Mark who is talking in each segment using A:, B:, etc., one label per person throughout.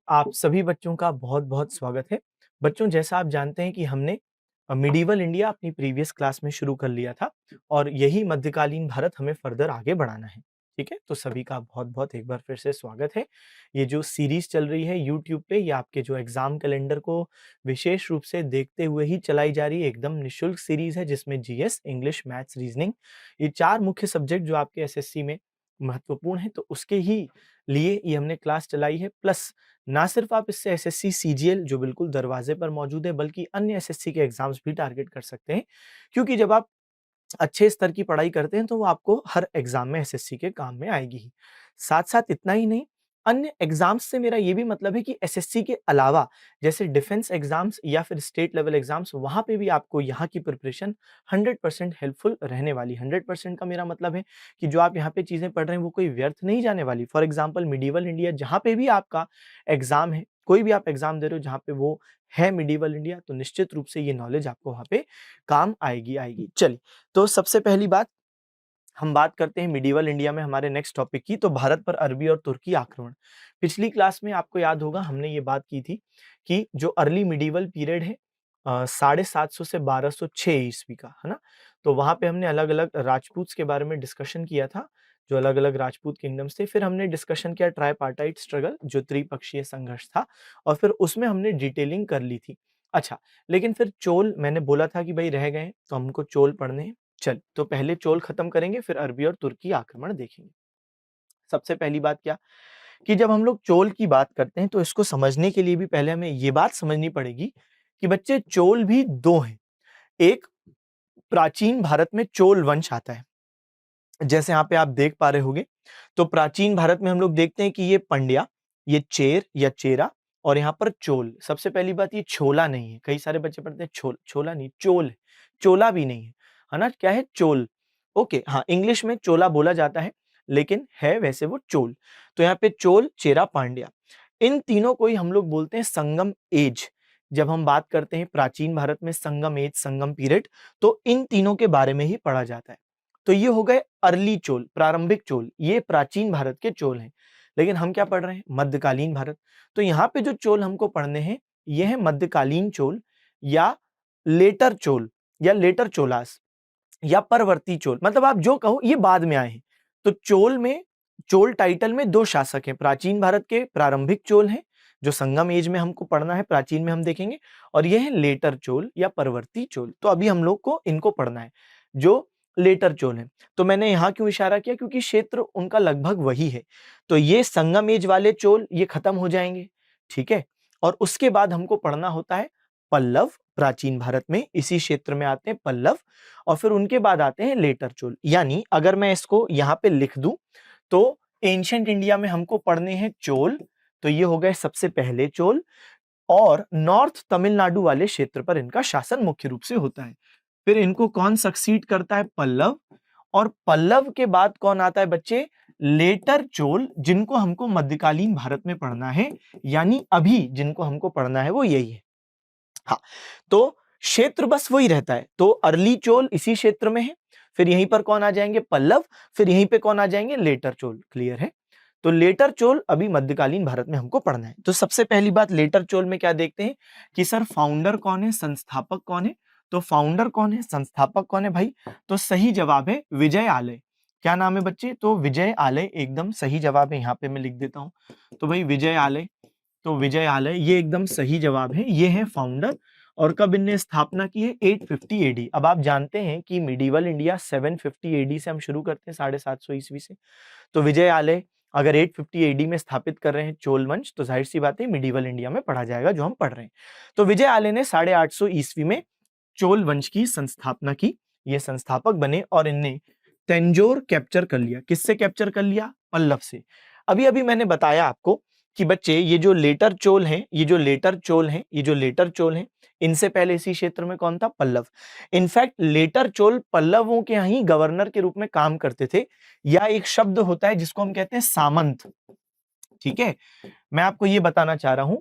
A: आप सभी बच्चों का बहुत-बहुत स्वागत है। बच्चों जैसा आप जानते हैं कि हमने मिडीवल इंडिया अपनी प्रीवियस क्लास में शुरू कर लिया था और यही मध्यकालीन भारत हमें फर्दर आगे बढ़ाना है। ठीक है? तो सभी का बहुत-बहुत एक बार फिर से स्वागत है। ये जो सीरीज़ चल रही है यूट्यूब पे ये आपके जो एग्ज़ाम कैलेंडर को विशेष रूप से देखते हुए ही चलाई जा रही है। एकदम निःशुल्क सीरीज़ है जिसमें जीएस, इंग्लिश, मैथ्स, रीज़निंग ये 4 मुख्य सब्जेक्ट जो आपके एसएससी में महत्वपूर्ण हैं तो उसके ही लिए ये हमने क्लास चलाई है। प्लस ना सिर्फ आप इससे एसएससी सीजीएल जो बिल्कुल दरवाजे पर मौजूद है बल्कि अन्य एसएससी के एग्जाम्स भी टारगेट कर सकते हैं क्योंकि जब आप अच्छे स्तर की पढ़ाई करते हैं तो वो आपको हर एग्जाम में एसएससी के काम में आएगी ही। साथ-साथ इतना ही नहीं, अन्य एग्जाम्स से मेरा ये भी मतलब है कि एसएससी के अलावा जैसे डिफेंस एग्जाम्स या फिर स्टेट लेवल एग्जाम्स वहाँ पे भी आपको यहाँ की प्रिपरेशन 100% हेल्पफुल रहने वाली। 100% का मेरा मतलब है कि जो आप यहाँ पे चीज़ें पढ़ रहे हैं वो कोई व्यर्थ नहीं जाने वाली। फॉर एग्जाम्पल मिडीवल इंडिया जहाँ पे भी आपका एग्जाम है, कोई भी आप एग्जाम दे रहे हो जहाँ पे वो है मिडीवल इंडिया तो निश्चित रूप से ये नॉलेज आपको वहाँ पे काम आएगी। चलिए, तो सबसे पहली बात हम बात करते हैं मिडीवल इंडिया में हमारे नेक्स्ट टॉपिक की तो भारत पर अरबी और तुर्की आक्रमण। पिछली क्लास में आपको याद होगा हमने ये बात की थी कि जो अर्ली मिडीवल पीरियड है 750 से 1206 ईस्वी का, है ना? तो वहाँ पे हमने अलग-अलग राजपूत्स के बारे में डिस्कशन किया था, जो अलग-अलग राजपूत किंगडम्स थे। फिर हमने डिस्कशन किया ट्राइपार्टाइट स्ट्रगल जो त्रिपक्षीय संघर्ष था और फिर उसमें हमने डिटेलिंग कर ली थी। अच्छा, लेकिन फिर चोल मैंने बोला था कि भई रह गए हैं, तो हमको चोल पढ़ने हैं। चल तो पहले चोल खत्म करेंगे फिर अरबी और तुर्की आक्रमण देखेंगे। सबसे पहली बात क्या कि जब हम लोग चोल की बात करते हैं तो इसको समझने के लिए भी पहले हमें ये बात समझनी पड़ेगी कि बच्चे चोल भी 2 हैं। एक प्राचीन भारत में चोल वंश आता है। जैसे यहाँ पे आप देख पा रहे होंगे, तो प्राचीन भारत में हम लोग देखते हैं कि ये पंड्या, ये चेर या चेरा और यहाँ पर चोल। सबसे पहली बात ये छोला नहीं है। कई सारे बच्चे पढ़ते हैं छोला नहीं, चोल है। चोला भी नहीं है ना? क्या है? चोल। ओके, हाँ, इंग्लिश में चोला बोला जाता है, लेकिन है वैसे वो चोल। तो यहाँ पे चोल, चेरा, पांड्या, इन तीनों को ही हम लोग बोलते हैं संगम एज। जब हम बात करते हैं प्राचीन भारत में संगम एज, संगम पीरियड, तो इन तीनों के बारे में ही पढ़ा जाता है। तो ये हो गए अर्ली चोल, प्रारंभिक चोल, ये प्राचीन भारत के चोल हैं। लेकिन हम क्या पढ़ रहे हैं? मध्यकालीन भारत। तो यहाँ पे जो चोल हमको पढ़ने हैं, ये है मध्यकालीन चोल या लेटर चोल या लेटर चोलास या परवर्ती चोल, मतलब आप जो कहो ये बाद में आए हैं। तो चोल टाइटल में 2 शासक हैं, प्राचीन भारत के प्रारंभिक चोल हैं, जो संगम एज में हमको पढ़ना है, प्राचीन में हम देखेंगे, और ये है लेटर चोल या परवर्ती चोल। तो अभी हम लोग को इनको पढ़ना है, जो लेटर चोल हैं। तो मैंने यहाँ क्यों इशारा किया? क्योंकि क्षेत्र उनका लगभग वही है। तो ये संगम एज वाले चोल ये खत्म हो जाएंगे, ठीक है? और उसके बाद हमको पढ़ना होता है पल्लव, प्राचीन भारत में इसी क्षेत्र में आते हैं पल्लव, और फिर उनके बाद आते हैं लेटर चोल। यानी अगर मैं इसको यहाँ पे लिख दूं तो एंशिएंट इंडिया में हमको पढ़ने हैं चोल, तो ये हो गए सबसे पहले चोल, और नॉर्थ तमिलनाडु वाले क्षेत्र पर इनका शासन मुख्य रूप से होता है। फिर इनको कौन सक्सीड करता है? पल्लव, और पल्लव के बाद कौन आता है बच्चे? लेटर चोल, जिनको हमको मध्यकालीन भारत में पढ़ना है, यानी अभी जिनको हमको पढ़ना है वो यही है। हाँ, तो क्षेत्र बस वही रहता है। तो अर्ली चोल इसी क्षेत्र में है, फिर यहीं पर कौन आ जाएंगे? पल्लव, फिर यहीं पे कौन आ जाएंगे? लेटर चोल। क्लियर है? तो लेटर चोल अभी मध्यकालीन भारत में हमको पढ़ना है। तो सबसे पहली बात लेटर चोल में क्या देखते हैं कि सर फाउंडर कौन है, संस्थापक कौन है? तो फाउंडर कौन है, संस्थापक कौन है भाई? तो सही जवाब है विजय आलय। क्या नाम है बच्चे? तो विजय आलय एकदम सही जवाब है। यहाँ पे मैं लिख देता हूँ, तो भाई विजय आलय, तो विजय आलय ये एकदम सही जवाब है। ये है फाउंडर, और कब इनने स्थापना की है? 850 एडी। अब आप जानते हैं कि मिडीवल इंडिया 750 एडी से हम शुरू करते हैं, 750 ईस्वी से। तो विजय आलय अगर 850 एडी में स्थापित कर रहे हैं चोल वंश, तो जाहिर सी बात है मिडीवल इंडिया में पढ़ा जाएगा जो हम पढ़ रहे हैं। तो विजय आलय ने 850 ईस्वी में चोल वंश की संस्थापना की, ये संस्थापक बने, और इनने तंजौर कैप्चर कर लिया। किससे कैप्चर कर लिया? पल्लव से। अभी अभी मैंने बताया आपको कि बच्चे ये जो लेटर चोल हैं, इनसे पहले इसी क्षेत्र में कौन था? पल्लव। इनफैक्ट लेटर चोल पल्लवों के ही गवर्नर के रूप में काम करते थे, या एक शब्द होता है जिसको हम कहते हैं सामंत। ठीक है, मैं आपको ये बताना चाह रहा हूं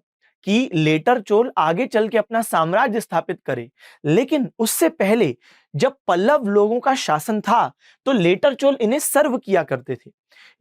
A: कि लेटर चोल आगे चल के अपना साम्राज्य स्थापित करे, लेकिन उससे पहले जब पल्लव लोगों का शासन था तो लेटर चोल इन्हें सर्व किया करते थे,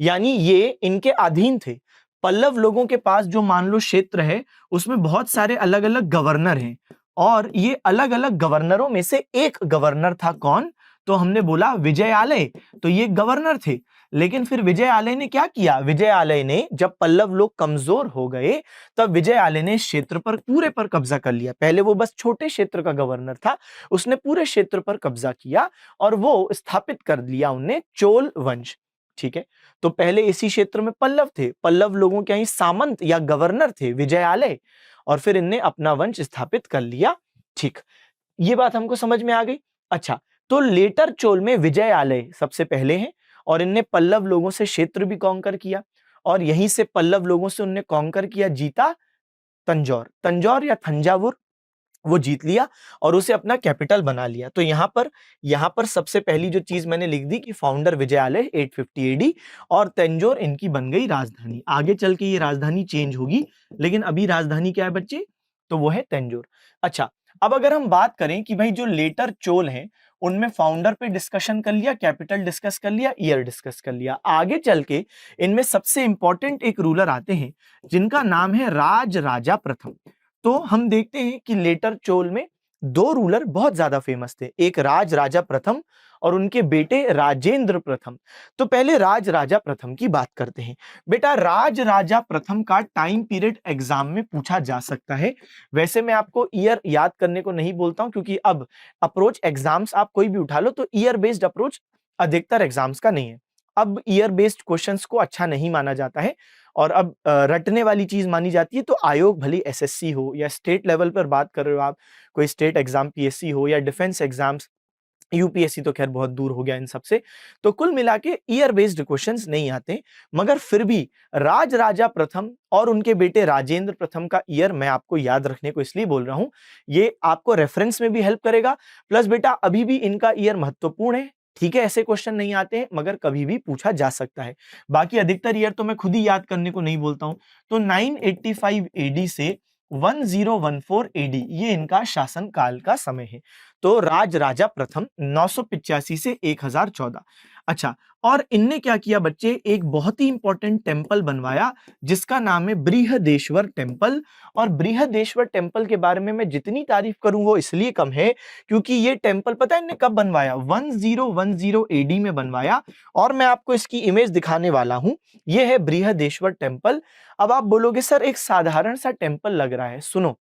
A: यानी ये इनके अधीन थे। पल्लव लोगों के पास जो मान लो क्षेत्र है उसमें बहुत सारे अलग अलग गवर्नर हैं, और ये अलग अलग गवर्नरों में से एक गवर्नर था कौन? तो हमने बोला विजयालय। तो ये गवर्नर थे, लेकिन फिर विजयालय ने क्या किया? विजयालय ने जब पल्लव लोग कमजोर हो गए तब विजयालय ने इस क्षेत्र पर पूरे पर कब्जा कर लिया। पहले वो बस छोटे क्षेत्र का गवर्नर था, उसने पूरे क्षेत्र पर कब्जा किया और वो स्थापित कर लिया उनने चोल वंश। ठीक है, तो पहले इसी क्षेत्र में पल्लव थे, पल्लव लोगों के यहाँ सामंत या गवर्नर थे विजयालय, और फिर इनने अपना वंश स्थापित कर लिया। ठीक, ये बात हमको समझ में आ गई। अच्छा, तो लेटर चोल में विजयालय सबसे पहले हैं, और इनने पल्लव लोगों से क्षेत्र भी कॉन्कर किया, और यहीं से पल्लव लोगों से उनने कॉन्कर किया, जीता तंजौर। तंजौर या थंजावुर वो जीत लिया और उसे अपना कैपिटल बना लिया। तो यहां पर सबसे पहली जो चीज मैंने लिख दी कि फाउंडर विजयालय 850 एडी, और तंजौर इनकी बन गई राजधानी। आगे चल के ये राजधानी चेंज होगी, लेकिन अभी राजधानी क्या है बच्चे? तो वो है तंजौर। अच्छा, अब अगर हम बात करें कि भाई जो लेटर चोल हैं उनमें फाउंडर पे डिस्कशन कर लिया, कैपिटल डिस्कस कर लिया, ईयर डिस्कस कर लिया, आगे चल के इनमें सबसे इंपॉर्टेंट एक रूलर आते हैं जिनका नाम है राज राजा प्रथम। तो हम देखते हैं कि लेटर चोल में दो रूलर बहुत ज्यादा फेमस थे, एक राज राजा प्रथम और उनके बेटे राजेंद्र प्रथम। तो पहले राज राजा प्रथम की बात करते हैं। बेटा, राज राजा प्रथम का टाइम पीरियड एग्जाम में पूछा जा सकता है। वैसे मैं आपको ईयर याद करने को नहीं बोलता हूं, क्योंकि अब अप्रोच एग्जाम्स आप कोई भी उठा लो तो ईयर बेस्ड अप्रोच अधिकतर एग्जाम्स का नहीं है। अब ईयर बेस्ड क्वेश्चंस को अच्छा नहीं माना जाता है, और अब रटने वाली चीज मानी जाती है। तो आयोग भली एसएससी हो या स्टेट लेवल पर बात कर रहे हो आप, कोई स्टेट एग्जाम पीएससी हो या डिफेंस एग्जाम्स, यूपीएससी तो खैर बहुत दूर हो गया इन सबसे, तो कुल मिला के ईयर बेस्ड क्वेश्चंस नहीं आते। मगर फिर भी राज राजा प्रथम और उनके बेटे राजेंद्र प्रथम का ईयर मैं आपको याद रखने को इसलिए बोल रहा हूं, ये आपको रेफरेंस में भी हेल्प करेगा, प्लस बेटा अभी भी इनका ईयर महत्वपूर्ण है। ठीक है, ऐसे क्वेश्चन नहीं आते हैं, मगर कभी भी पूछा जा सकता है। बाकी अधिकतर ईयर तो मैं खुद ही याद करने को नहीं बोलता हूं। तो 985 एडी से 1014 एडी ये इनका शासन काल का समय है। तो राज राजा प्रथम 985 से 1014। अच्छा, और इनने क्या किया बच्चे? एक बहुत ही इंपॉर्टेंट टेम्पल बनवाया जिसका नाम है बृहदेश्वर टेम्पल। और बृहदेश्वर टेम्पल के बारे में मैं जितनी तारीफ करूं वो इसलिए कम है क्योंकि ये टेम्पल पता है इनने कब बनवाया? 1010 एडी में बनवाया, और मैं आपको इसकी इमेज दिखाने वाला हूं। ये है बृहदेश्वर टेम्पल। अब आप बोलोगे सर एक साधारण सा टेम्पल लग रहा है, सुनो।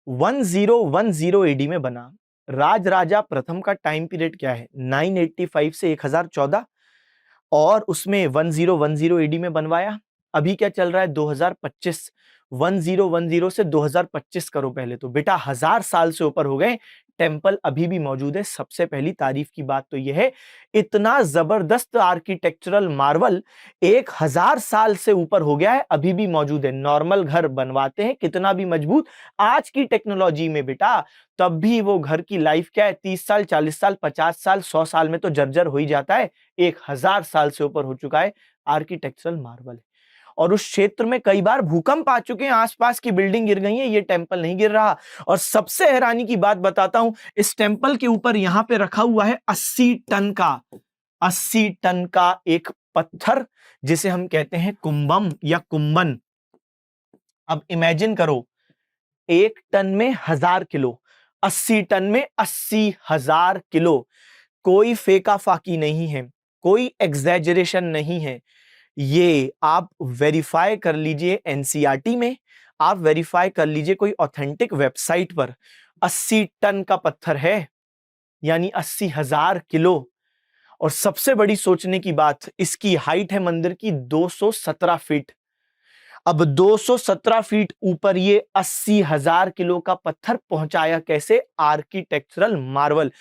A: 1010 एडी में बना। राज राजा प्रथम का टाइम पीरियड क्या है? 985 से 1014, और उसमें 1010 एडी में बनवाया। अभी क्या चल रहा है? 2025। 1010 से 2025 करो पहले, तो बेटा 1000 साल से ऊपर हो गए, टेम्पल अभी भी मौजूद है। सबसे पहली तारीफ की बात तो यह है, इतना जबरदस्त आर्किटेक्चरल मार्वल 1000 साल से ऊपर हो गया है, अभी भी मौजूद है। नॉर्मल घर बनवाते हैं कितना भी मजबूत आज की टेक्नोलॉजी में बेटा, तब भी वो घर की लाइफ क्या है? 30 साल, 40 साल, 50 साल, 100 साल में तो जर्जर हो ही जाता है। 1000 साल से ऊपर हो चुका है, आर्किटेक्चरल मार्वल है। और उस क्षेत्र में कई बार भूकंप आ चुके हैं, आसपास की बिल्डिंग गिर गई है, ये टेम्पल नहीं गिर रहा। और सबसे हैरानी की बात बताता हूं, इस टेम्पल के ऊपर यहां पे रखा हुआ है 80 टन का एक पत्थर, जिसे हम कहते हैं कुंभम या कुंभन। अब इमेजिन करो, 1 टन में 1000 किलो, 80 टन में 80,000 किलो। कोई फेका फाकी नहीं है, कोई एग्जैजरेशन नहीं है। ये आप वेरीफाई कर लीजिए एनसीईआरटी में, आप वेरीफाई कर लीजिए कोई ऑथेंटिक वेबसाइट पर। 80 टन का पत्थर है, यानी 80,000 किलो। और सबसे बड़ी सोचने की बात, इसकी हाइट है मंदिर की 217 फीट। अब 217 फीट ऊपर ये 80,000 किलो का पत्थर पहुंचाया कैसे? Architectural Marvel.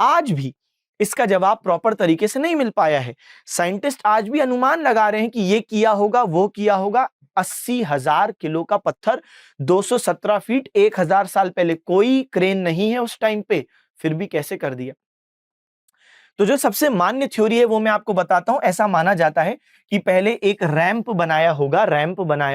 A: आज भी इसका जवाब प्रॉपर तरीके से नहीं मिल पाया है। साइंटिस्ट आज भी अनुमान लगा रहे हैं कि ये किया होगा, वो किया होगा। 80,000 किलो का पत्थर 217 फीट 1000 साल पहले, कोई क्रेन नहीं है उस टाइम पे, फिर भी कैसे कर दिया? तो जो सबसे मान्य थ्योरी है वो मैं आपको बताता हूं। ऐसा माना जाता है कि पहले एक रैंप बनाया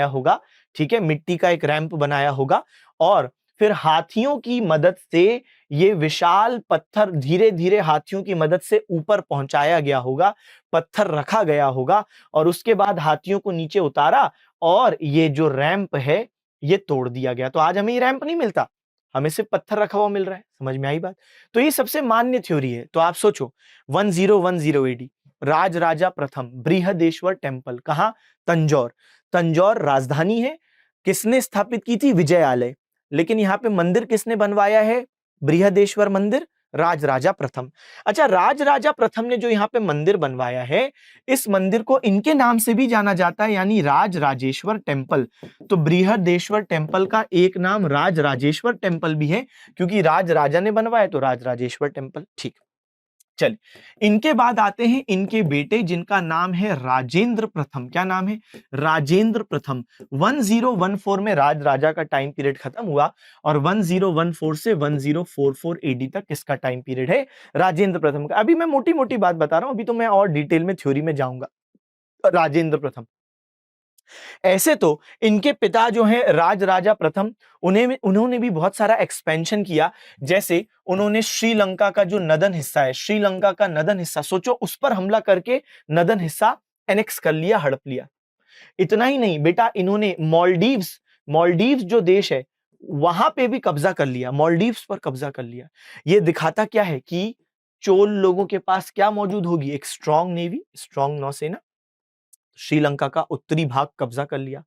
A: होगा, ठीक है, मिट्टी का एक रैंप बनाया होगा, और फिर हाथियों की मदद से ये विशाल पत्थर धीरे धीरे हाथियों की मदद से ऊपर पहुंचाया गया होगा, पत्थर रखा गया होगा और उसके बाद हाथियों को नीचे उतारा और ये जो रैंप है ये तोड़ दिया गया। तो आज हमें ये रैंप नहीं मिलता, हमें सिर्फ पत्थर रखा हुआ मिल रहा है। समझ में आई बात? तो ये सबसे मान्य थ्योरी है। तो आप सोचो 1010 एडी राज राजा प्रथम बृहदेश्वर टेम्पल, कहां? तंजौर। तंजौर राजधानी है। किसने स्थापित की थी? विजयालय। लेकिन यहां पे मंदिर किसने बनवाया है? बृहदेश्वर मंदिर, राज राजा प्रथम। अच्छा, राज राजा प्रथम ने जो यहाँ पे मंदिर बनवाया है, इस मंदिर को इनके नाम से भी जाना जाता है, यानी राज राजेश्वर टेम्पल। तो बृहदेश्वर टेम्पल का एक नाम राज राजेश्वर टेम्पल भी है, क्योंकि राज राजा ने बनवाया, तो राज राजेश्वर टेम्पल। ठीक, चलिए इनके बाद आते हैं इनके बेटे, जिनका नाम है राजेंद्र प्रथम। क्या नाम है? राजेंद्र प्रथम। 1014 में राज राजा का टाइम पीरियड खत्म हुआ और 1014 से 1044 एडी तक इसका टाइम पीरियड है राजेंद्र प्रथम का। अभी मैं मोटी मोटी बात बता रहा हूं, अभी तो मैं और डिटेल में थ्योरी में जाऊंगा। राजेंद्र प्रथम, ऐसे तो इनके पिता जो हैं राज राजा प्रथम, उन्होंने भी बहुत सारा एक्सपेंशन किया। जैसे उन्होंने श्रीलंका का जो नदन हिस्सा है, श्रीलंका का नदन हिस्सा, सोचो उस पर हमला करके नदन हिस्सा एनेक्स कर लिया, हड़प लिया। इतना ही नहीं बेटा, इन्होंने मालदीव्स, मालदीव्स जो देश है वहां पे भी कब्जा कर लिया, मालदीव्स पर कब्जा कर लिया। यह दिखाता क्या है कि चोल लोगों के पास क्या मौजूद होगी? एक स्ट्रॉन्ग नेवी, स्ट्रॉन्ग नौसेना। श्रीलंका का उत्तरी भाग कब्जा कर लिया,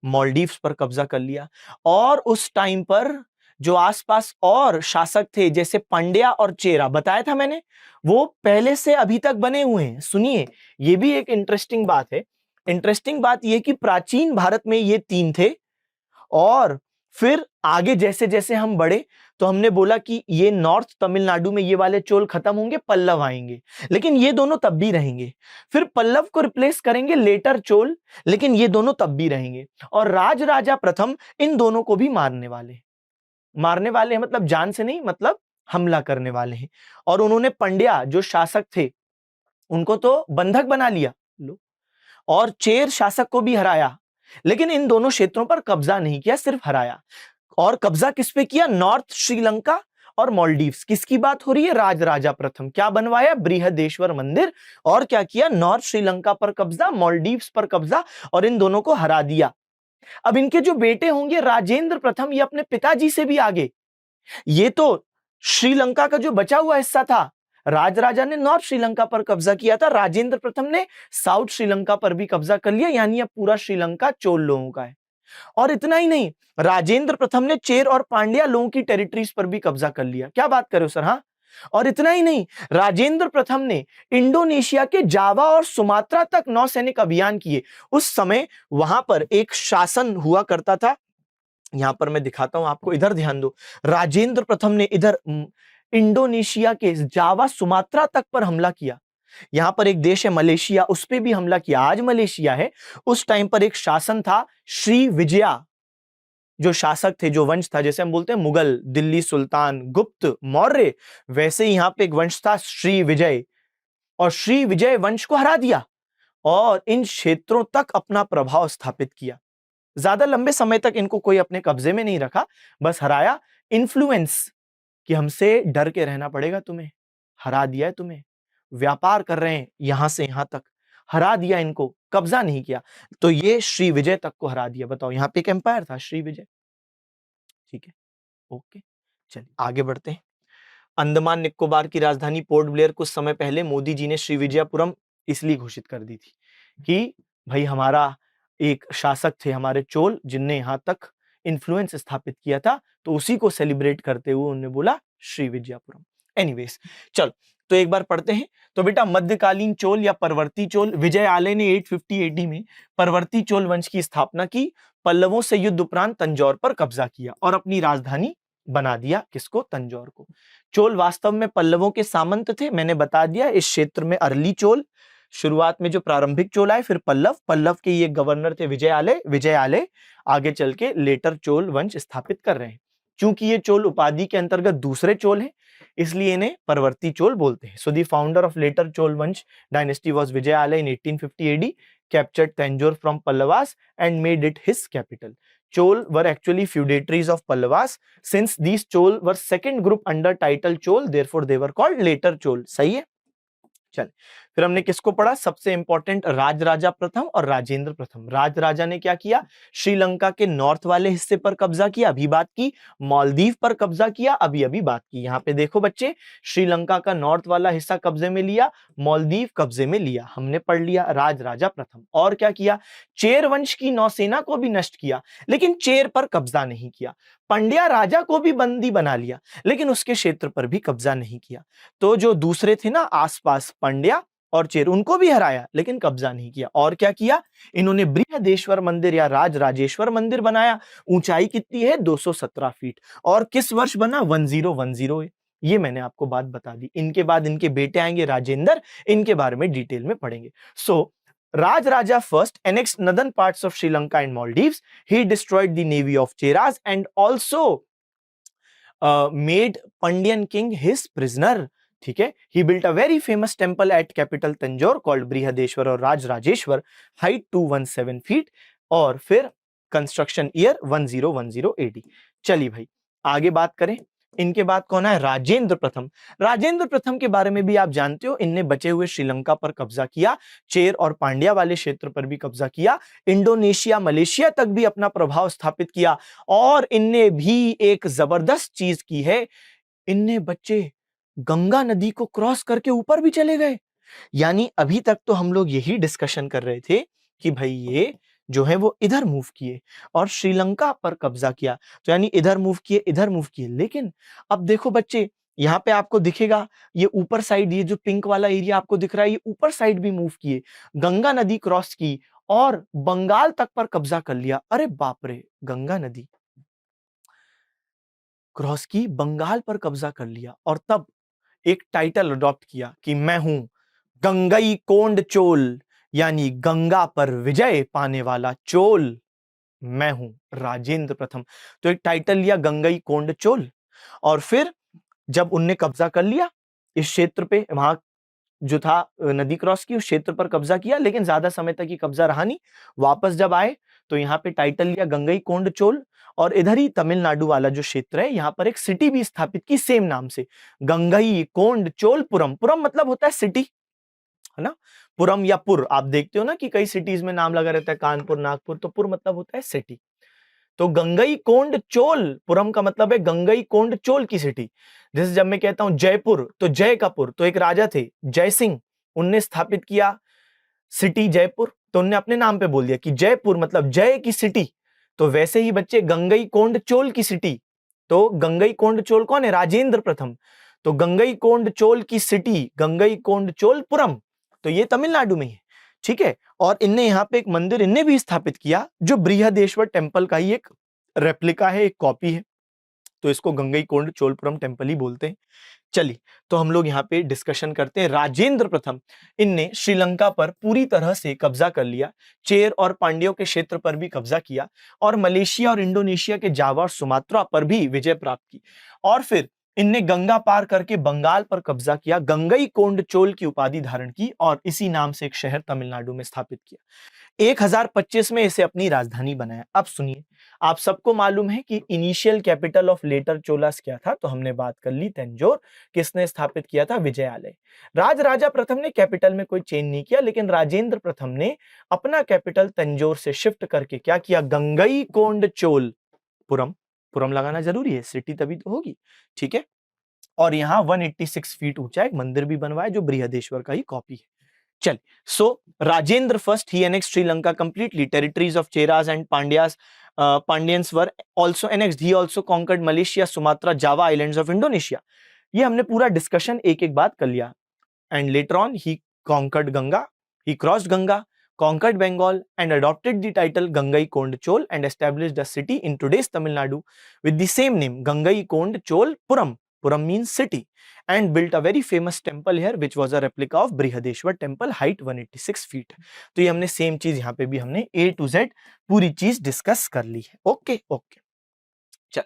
A: मालदीव्स पर कब्जा कर लिया। और उस टाइम पर जो आसपास और शासक थे, जैसे पांड्या और चेरा, बताया था मैंने, वो पहले से अभी तक बने हुए हैं। सुनिए, ये भी एक इंटरेस्टिंग बात है। इंटरेस्टिंग बात यह कि प्राचीन भारत में ये तीन थे और फिर आगे जैसे जैसे हम बढ़े तो हमने बोला कि ये नॉर्थ तमिलनाडु में ये वाले चोल खत्म होंगे, पल्लव आएंगे, लेकिन ये दोनों तब भी रहेंगे। फिर पल्लव को रिप्लेस करेंगे लेटर चोल, लेकिन ये दोनों तब भी रहेंगे। और राज राजा प्रथम इन दोनों को भी मारने वाले, मारने वाले हैं मतलब जान से नहीं, मतलब हमला करने वाले हैं। और उन्होंने पंड्या जो शासक थे उनको तो बंधक बना लिया, लो, और चेर शासक को भी हराया, लेकिन इन दोनों क्षेत्रों पर कब्जा नहीं किया, सिर्फ हराया। और कब्जा किस पे किया? नॉर्थ श्रीलंका और मालदीव्स। किसकी बात हो रही है? राज राजा प्रथम। क्या बनवाया? बृहदेश्वर मंदिर। और क्या किया? नॉर्थ श्रीलंका पर कब्जा, मालदीव्स पर कब्जा, और इन दोनों को हरा दिया। अब इनके जो बेटे होंगे राजेंद्र प्रथम, ये अपने पिताजी से भी आगे, ये तो श्रीलंका का जो बचा हुआ हिस्सा था, राज राजा ने नॉर्थ श्रीलंका पर कब्जा किया था, राजेंद्र प्रथम ने साउथ श्रीलंका पर भी कब्जा कर लिया, यानी अब पूरा श्रीलंका चोल लोगों का है। और इतना ही नहीं, राजेंद्र प्रथम ने चेर और पांड्या लोगों की टेरिटरीज पर भी कब्जा कर लिया। क्या बात कर रहे हो सर? हाँ। और इतना ही नहीं, राजेंद्र प्रथम ने इंडोनेशिया के जावा और सुमात्रा तक नौसैनिक अभियान किए। उस समय वहां पर एक शासन हुआ करता था, यहां पर मैं दिखाता हूं आपको, इधर ध्यान दो। राजेंद्र प्रथम ने इधर इंडोनेशिया के जावा सुमात्रा तक पर हमला किया। यहां पर एक देश है मलेशिया, उस पर भी हमला किया, आज मलेशिया है। उस टाइम पर एक शासन था श्री विजया, जो शासक थे, जो वंश था, जैसे हम बोलते हैं मुगल, दिल्ली सुल्तान, गुप्त, मौर्य, वैसे यहां पे एक वंश था श्री विजय, और श्री विजय वंश को हरा दिया और इन क्षेत्रों तक अपना प्रभाव स्थापित किया। ज्यादा लंबे समय तक इनको कोई अपने कब्जे में नहीं रखा, बस हराया। इन्फ्लुएंस कि हमसे डर के रहना पड़ेगा, तुम्हें हरा दिया है, तुम्हें व्यापार कर रहे हैं यहां से यहां तक, हरा दिया इनको, कब्जा नहीं किया। तो ये श्री विजय तक को हरा दिया। बताओ, यहां पे एक एम्पायर था श्री विजय। ठीक है, ओके, चलिए आगे बढ़ते हैं। अंडमान निकोबार की राजधानी पोर्ट ब्लेयर कुछ समय पहले मोदी जी ने श्रीविजयपुरम इसलिए घोषित कर दी थी कि भाई हमारा एक शासक थे हमारे चोल, जिनने यहां तक इन्फ्लुएंस स्थापित किया था, तो उसी को सेलिब्रेट करते हुए उन्होंने बोला श्रीविजयपुरम। एनीवेज, चल तो एक बार पढ़ते हैं। तो बेटा, मध्यकालीन चोल या परवर्ती चोल, विजय आले ने 850 एडी में परवर्ती चोल वंश की स्थापना की, पल्लवों से युद्ध उपरांत तंजौर पर कब्जा किया और अपनी राजधानी बना दिया। किसको? तंजौर को। चोल वास्तव में पल्लवों के सामंत थे, मैंने बता दिया। इस क्षेत्र में अर्ली चोल, शुरुआत में जो प्रारंभिक चोल आए, फिर पल्लव, पल्लव के ये गवर्नर थे विजय आले, विजय आले आगे चल के लेटर चोल वंश स्थापित कर रहे हैं। चूंकि ये चोल उपाधि के अंतर्गत दूसरे चोल हैं, इसलिए इन्हें परवर्ती चोल बोलते हैं। So the founder of later Chola वंश dynasty was Vijayalaya in 1850 AD. captured Tanjore from Pallavas and made it his capital. Chol were actually feudatories of Pallavas. Since these Chol were second group under title Chol, therefore they were called later Chol. सही है? चल, फिर हमने किसको पढ़ा? सबसे important Rajaraja प्रथम और राजेंद्र प्रथम। राजराजा ने क्या किया? श्रीलंका के नॉर्थ वाले हिस्से पर कब्जा किया, अभी बात की। मालदीव पर कब्जा किया, अभी अभी बात की। यहाँ पे देखो बच्चे, श्रीलंका का नॉर्थ वाला हिस्सा कब्जे में लिया, मालदीव कब्जे में लिया, हमने पढ़ लिया राजराजा प्रथम। और क्या किया? चेर वंश की नौसेना को भी नष्ट किया, लेकिन चेर पर कब्जा नहीं किया। पंड्या राजा को भी बंदी बना लिया, लेकिन उसके क्षेत्र पर भी कब्जा नहीं किया। तो जो दूसरे थे ना आसपास, पंड्या और चेर, उनको भी हराया, लेकिन कब्जा नहीं किया। और क्या किया? इन्होंने बृहदेश्वर मंदिर या राजराजेश्वर मंदिर बनाया। ऊंचाई कितनी है? 217 फीट। और किस वर्ष बना? 1010। ये मैंने आपको बात बता दी। इनके बाद इनके बेटे आएंगे राजेंद्र, इनके बारे में डिटेल में पढ़ेंगे। सो Rajaraja first annexed northern parts of Sri Lanka and Maldives. He destroyed the navy of Cheras and also made Pandyan king his prisoner. ठीक है? He built a very famous temple at capital Tanjore called Brihadeshwar or Rajrajeshwar, height 217 feet. और फिर construction year 1010 AD। चलिए भाई आगे बात करें। इनके बाद कौन है? राजेंद्र प्रथम। राजेंद्र प्रथम के बारे में भी आप जानते हो, इनने बचे हुए श्रीलंका पर कब्जा किया, चेर और पांड्या वाले क्षेत्र पर भी कब्जा किया, इंडोनेशिया मलेशिया तक भी अपना प्रभाव स्थापित किया। और इनने भी एक जबरदस्त चीज की है, इनने बच्चे गंगा नदी को क्रॉस करके ऊपर भी चले गए। यानी अभी तक तो हम लोग यही डिस्कशन कर रहे थे कि भाई ये जो है वो इधर मूव किए और श्रीलंका पर कब्जा किया, तो यानी इधर मूव किए, इधर मूव किए। लेकिन अब देखो बच्चे, यहाँ पे आपको दिखेगा ये ऊपर साइड, ये जो पिंक वाला एरिया आपको दिख रहा है, ये ऊपर साइड भी मूव किए, गंगा नदी क्रॉस की और बंगाल तक पर कब्जा कर लिया। अरे बाप रे, गंगा नदी क्रॉस की, बंगाल पर कब्जा कर लिया, और तब एक टाइटल अडॉप्ट किया कि मैं हूं गंगई कोंड चोल, यानी गंगा पर विजय पाने वाला चोल मैं हूं, राजेंद्र प्रथम। तो एक टाइटल लिया गंगई कोंड चोल। और फिर जब उनने कब्जा कर लिया इस क्षेत्र पे, वहां जो था नदी क्रॉस की, उस क्षेत्र पर कब्जा किया, लेकिन ज्यादा समय तक ये कब्जा रहा नहीं। वापस जब आए तो यहाँ पे टाइटल लिया गंगई कोंड चोल, और इधर ही तमिलनाडु वाला जो क्षेत्र है, यहाँ पर एक सिटी भी स्थापित की सेम नाम से, गंगई कोंड चोलपुरम। पुरम मतलब होता है सिटी, है ना? पुरम या पुर, आप देखते हो ना कि कई सिटीज में नाम लगा रहता है, कानपुर, नागपुर, तो पुर मतलब होता है सिटी। तो गंगई कोंड चोल, पुरम का मतलब है गंगई कोंड चोल की सिटी। जैसे जब मैं कहता हूं जयपुर, तो जय का पुर, तो एक राजा थे जय सिंह, उनने स्थापित किया सिटी जयपुर, तो उनने अपने नाम पे बोल दिया कि जयपुर मतलब जय की सिटी। तो वैसे ही बच्चे गंगई कोंड चोल की सिटी, तो गंगई कोंड चोल कौन है? राजेंद्र प्रथम। तो गंगई कोंड चोल की सिटी गंगई कोंड चोलपुरम, तो ये तमिलनाडु में है। ठीक है? और इनने यहाँ पे एक मंदिर इनने भी स्थापित किया जो बृहदेश्वर टेम्पल का ही एक रेप्लिका है, एक कॉपी है, तो इसको गंगई कोंड चोलपुरम टेम्पल ही बोलते हैं। चलिए, तो हम लोग यहाँ पे डिस्कशन करते हैं। राजेंद्र प्रथम, इनने श्रीलंका पर पूरी तरह से कब्जा कर लिया, चेर और पांड्यों के क्षेत्र पर भी कब्जा किया, और मलेशिया और इंडोनेशिया के जावा और सुमात्रा पर भी विजय प्राप्त की। और फिर इनने गंगा पार करके बंगाल पर कब्जा किया, गंगई कोंड चोल की उपाधि धारण की, और इसी नाम से एक शहर तमिलनाडु में स्थापित किया। 1025 में इसे अपनी राजधानी बनाया। अब सुनिए, आप सबको मालूम है कि initial capital of later Cholas क्या था, तो हमने बात कर ली तंजौर। किसने स्थापित किया था? विजयालय। राजराजा प्रथम ने कैपिटल में कोई चेंज नहीं किया, लेकिन राजेंद्र प्रथम ने अपना कैपिटल तंजौर से शिफ्ट करके क्या किया? गंगई कोंड चोल पुरम, पुरम लगाना जरूरी है, सिटी तभी तो होगी। ठीक है? और यहाँ 186 फीट ऊंचा एक मंदिर भी बनवाया जो बृहदेश्वर का ही कॉपी है। चल, सो राजेंद्र फर्स्ट ही annexed Sri Lanka completely, territories of Cheras and Pandyans were also annexed. He also conquered Malaysia, Sumatra, Java islands of Indonesia. ये हमने पूरा डिस्कशन एक एक बात कर लिया। And later on he conquered Ganga, he crossed Ganga, conquered Bengal and adopted the title Gangai Kond Chol and established a city in today's Tamil Nadu with the same name, Gangai Kond Chol Puram. Puram means city, and built a very famous temple here which was a replica of Brihadeshwar temple, height 186 feet. तो ये हमने same चीज यहाँ पे भी हमने A to Z पूरी चीज डिस्कस कर ली है। ओके ओके, चल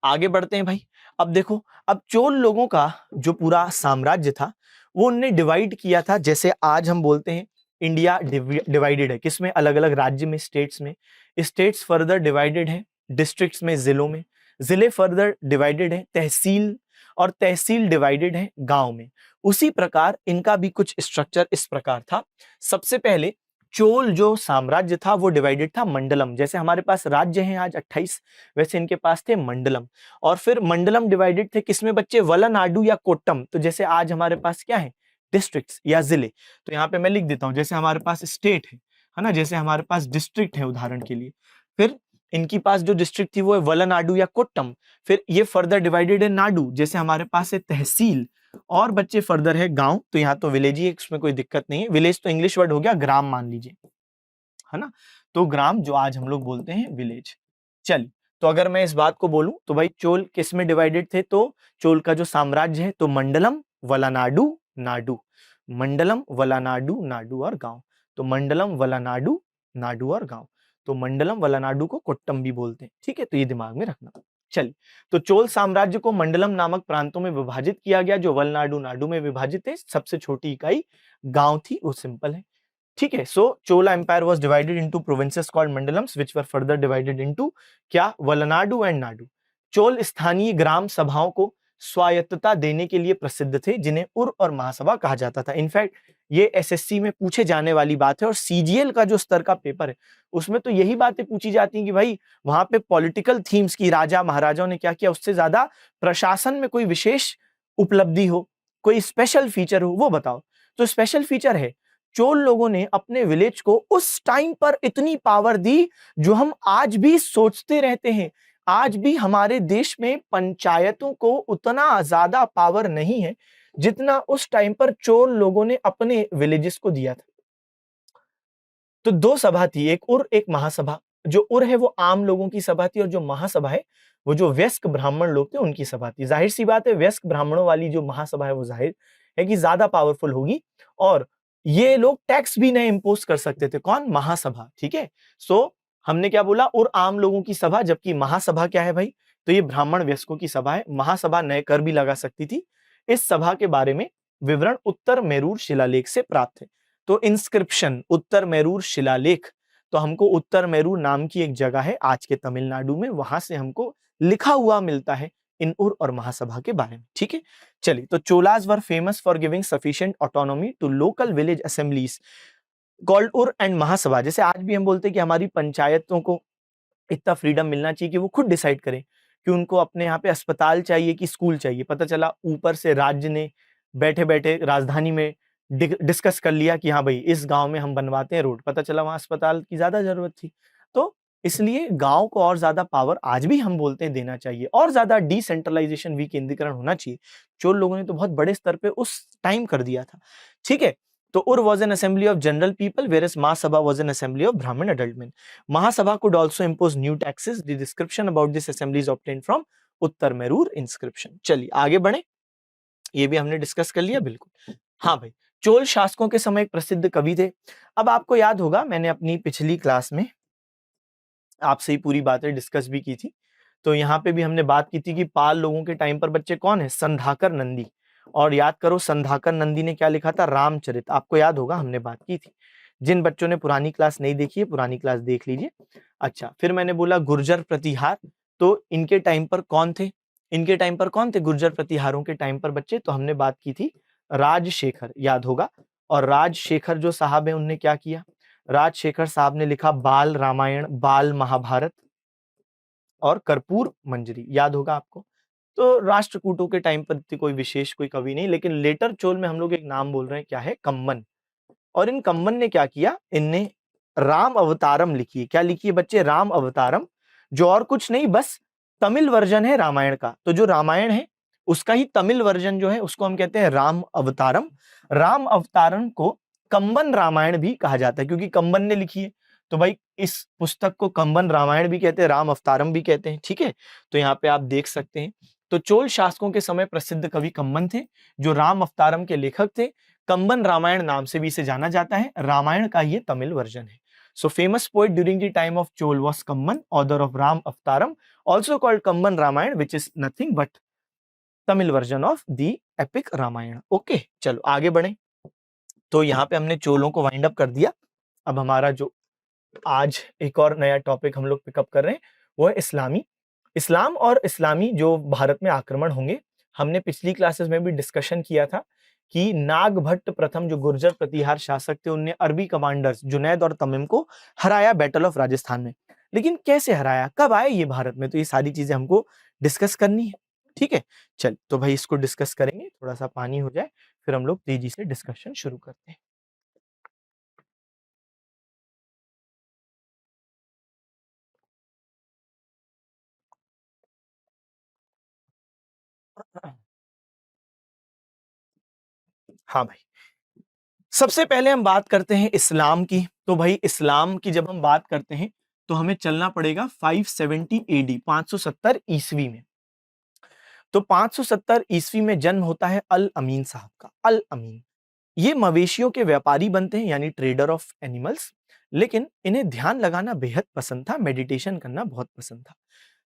A: आगे बढ़ते हैं भाई। अब देखो, अब चोल लोगों का जो पूरा साम्राज्य था वो उनने डिवाइड किया था, जैसे आज हम बोलते हैं इंडिया डिवाइडेड है किसमें, अलग अलग राज्य में, स्टेट्स में। स्टेट्स फर्दर डिवाइडेड है डिस्ट्रिक्ट्स में, जिलों में। जिले फर्दर डिवाइडेड है तहसील, और तहसील डिवाइडेड है गांव में। उसी प्रकार इनका भी कुछ स्ट्रक्चर इस प्रकार था। सबसे पहले चोल जो साम्राज्य था वो डिवाइडेड था मंडलम, जैसे हमारे पास राज्य हैं आज 28, वैसे इनके पास थे मंडलम। और फिर मंडलम डिवाइडेड थे किसमें बच्चे, वलनाडु या कोट्टम। तो जैसे आज हमारे पास क्या है, डिस्ट्रिक्ट्स या जिले। तो यहाँ पे मैं लिख देता हूं, जैसे हमारे पास स्टेट है ना, जैसे हमारे पास डिस्ट्रिक्ट है उदाहरण के लिए। फिर इनकी पास जो डिस्ट्रिक्ट थी वो है वलनाडु या कोट्टम। फिर ये फर्दर डिवाइडेड है नाडु, जैसे हमारे पास है तहसील। और बच्चे फर्दर है गांव, तो यहाँ तो विलेज ही है, इसमें कोई दिक्कत नहीं है। विलेज तो इंग्लिश वर्ड हो गया, ग्राम मान लीजिए, है ना। तो ग्राम जो आज हम लोग बोलते हैं विलेज। चलिए, तो अगर मैं इस बात को बोलूं तो भाई चोल किस में डिवाइडेड थे, तो चोल का जो साम्राज्य है तो मंडलम, वलानाडु, नाडु। मंडलम, वलानाडु, नाडु और गांव। तो मंडलम, वलानाडु, नाडु और गांव। तो मंडलम वलानाडु को कोट्टम भी बोलते हैं, ठीक है, तो ये दिमाग में रखना। चलिए, तो चोल साम्राज्य को मंडलम नामक प्रांतों में विभाजित किया गया, जो वलनाडु नाडु में विभाजित है। सबसे छोटी इकाई गांव थी, वो सिंपल है, ठीक है। So Chola empire was divided into provinces called mandalams which were further divided into क्या, वलनाडु एंड नाडु। चोल स्थानीय ग्राम सभाओं को स्वायत्तता देने के लिए प्रसिद्ध थे, जिन्हें उर और महासभा कहा जाता था। इनफैक्ट ये एसएससी में पूछे जाने वाली बात है, और सीजीएल का जो स्तर का पेपर है उसमें तो यही बातें पूछी जाती हैं कि भाई वहां पे पॉलिटिकल थीम्स की, राजा महाराजाओं ने क्या किया, उससे ज्यादा प्रशासन में कोई विशेष उपलब्धि हो, कोई स्पेशल फीचर हो, वो बताओ। तो स्पेशल फीचर है, चोल लोगों ने अपने विलेज को उस टाइम पर इतनी पावर दी जो हम आज भी सोचते रहते हैं। आज भी हमारे देश में पंचायतों को उतना ज्यादा पावर नहीं है जितना उस टाइम पर चोल लोगों ने अपने विलेजेस को दिया था। तो दो सभा थी, एक उर एक महासभा। जो उर है वो आम लोगों की सभा थी, और जो महासभा है वो जो वयस्क ब्राह्मण लोग थे उनकी सभा थी। जाहिर सी बात है, वयस्क ब्राह्मणों वाली जो महासभा है वो जाहिर है कि ज्यादा पावरफुल होगी, और ये लोग टैक्स भी नहीं इम्पोज कर सकते थे। कौन, महासभा, ठीक है। सो हमने क्या बोला, उर आम लोगों की सभा, जबकि महासभा क्या है भाई, तो ये ब्राह्मण वयस्कों की सभा है। महासभा नए कर भी लगा सकती थी। इस सभा के बारे में विवरण उत्तर मेरूर शिलालेख से प्राप्त है। तो इंस्क्रिप्शन, उत्तर मेरूर शिलालेख, तो हमको उत्तर मेरूर नाम की एक जगह है आज के तमिलनाडु में, वहां से हमको लिखा हुआ मिलता है इन उर और महासभा के बारे में, ठीक है। चलिए, तो Cholas were famous for giving sufficient autonomy to local village assemblies called Ur and Mahasabha. जैसे आज भी हम बोलते हैं कि हमारी पंचायतों को इतना फ्रीडम मिलना चाहिए कि वो खुद डिसाइड करें कि उनको अपने यहाँ पे अस्पताल चाहिए कि स्कूल चाहिए। पता चला ऊपर से राज्य ने बैठे बैठे राजधानी में डिस्कस कर लिया कि हाँ भाई इस गांव में हम बनवाते हैं रोड, पता चला वहां अस्पताल की ज्यादा जरूरत थी। तो इसलिए गांव को और ज्यादा पावर आज भी हम बोलते हैं देना चाहिए, और ज्यादा डिसेंट्रलाइजेशन, विकेंद्रीकरण होना चाहिए। चोल लोगों ने तो बहुत बड़े स्तर पे उस टाइम कर दिया था, ठीक है। तो उर was an assembly of general people, whereas Mahasabha was an assembly of Brahmin adult men. Mahasabha could also impose new taxes. The description about this assembly is obtained from Uttar Merur inscription. चलिए आगे बढ़े, ये भी हमने discuss कर लिया, बिल्कुल। हाँ भाई, चोल शासकों के समय एक प्रसिद्ध कवि थे। अब आपको याद होगा मैंने अपनी पिछली क्लास में आपसे ही पूरी बातें डिस्कस भी की थी। तो यहाँ पे भी हमने बात की थी कि पाल लोगों के टाइम पर बच्चे कौन है, संधाकर नंदी। और याद करो संधाकर नंदी ने क्या लिखा था, रामचरित। आपको याद होगा हमने बात की थी। जिन बच्चों ने पुरानी क्लास नहीं देखी है, पुरानी क्लास देख लीजिए। अच्छा, फिर मैंने बोला गुर्जर प्रतिहार, तो इनके टाइम पर कौन थे, इनके टाइम पर कौन थे गुर्जर प्रतिहारों के टाइम पर बच्चे, तो हमने बात की थी राजशेखर, याद होगा। और राजशेखर जो साहब है उनने क्या किया, राजशेखर साहब ने लिखा बाल रामायण, बाल महाभारत और कर्पूर मंजरी, याद होगा आपको। तो राष्ट्रकूटों के टाइम पर कोई विशेष कोई कवि नहीं, लेकिन लेटर चोल में हम लोग एक नाम बोल रहे हैं, क्या है, कम्मन। और इन कम्मन ने क्या किया, इनने राम अवतारम लिखी है। क्या लिखी है बच्चे, राम अवतारम, जो और कुछ नहीं बस तमिल वर्जन है रामायण का। तो जो रामायण है उसका ही तमिल वर्जन जो है उसको हम कहते हैं राम अवतारम। राम अवतारम को कम्बन रामायण भी कहा जाता है, क्योंकि कम्बन ने लिखी है। तो भाई इस पुस्तक को कम्बन रामायण भी कहते हैं, राम अवतारम भी कहते हैं, ठीक है। तो यहाँ पे आप देख सकते हैं। तो चोल शासकों के समय प्रसिद्ध कवि कम्बन थे, जो राम अवतारम के लेखक थे। कंबन रामायण नाम से भी इसे जाना जाता है, रामायण का ये तमिल वर्जन है। So famous poet during the time of Chola was Kamban, author of Ramavataram, also called Kamban Ramayana, which is nothing but Tamil version of the epic Ramayana. Okay, चलो आगे बढ़े। तो यहाँ पे हमने चोलों को वाइंड अप कर दिया। अब हमारा जो आज एक और नया टॉपिक हम लोग पिकअप कर रहे हैं वो है इस्लामी। इस्लाम और इस्लामी जो भारत में आक्रमण होंगे, हमने पिछली क्लासेस में भी डिस्कशन किया था कि नागभट्ट प्रथम जो गुर्जर प्रतिहार शासक थे, उनने अरबी कमांडर्स जुनैद और तमीम को हराया बैटल ऑफ राजस्थान में। लेकिन कैसे हराया, कब आए ये भारत में, तो ये सारी चीजें हमको डिस्कस करनी है। ठीक है, चल तो भाई इसको डिस्कस करेंगे, थोड़ा सा पानी हो जाए फिर हम लोग तेजी से डिस्कशन शुरू करते हैं। हाँ भाई, सबसे पहले हम बात करते हैं इस्लाम की। तो भाई इस्लाम की जब हम बात करते हैं तो हमें चलना पड़ेगा 570 एडी, 570 ईस्वी में। तो 570 ईस्वी में जन्म होता है अल अमीन साहब का। अल अमीन ये मवेशियों के व्यापारी बनते हैं, यानी ट्रेडर ऑफ एनिमल्स। लेकिन इन्हें ध्यान लगाना बेहद पसंद था, मेडिटेशन करना बहुत पसंद था।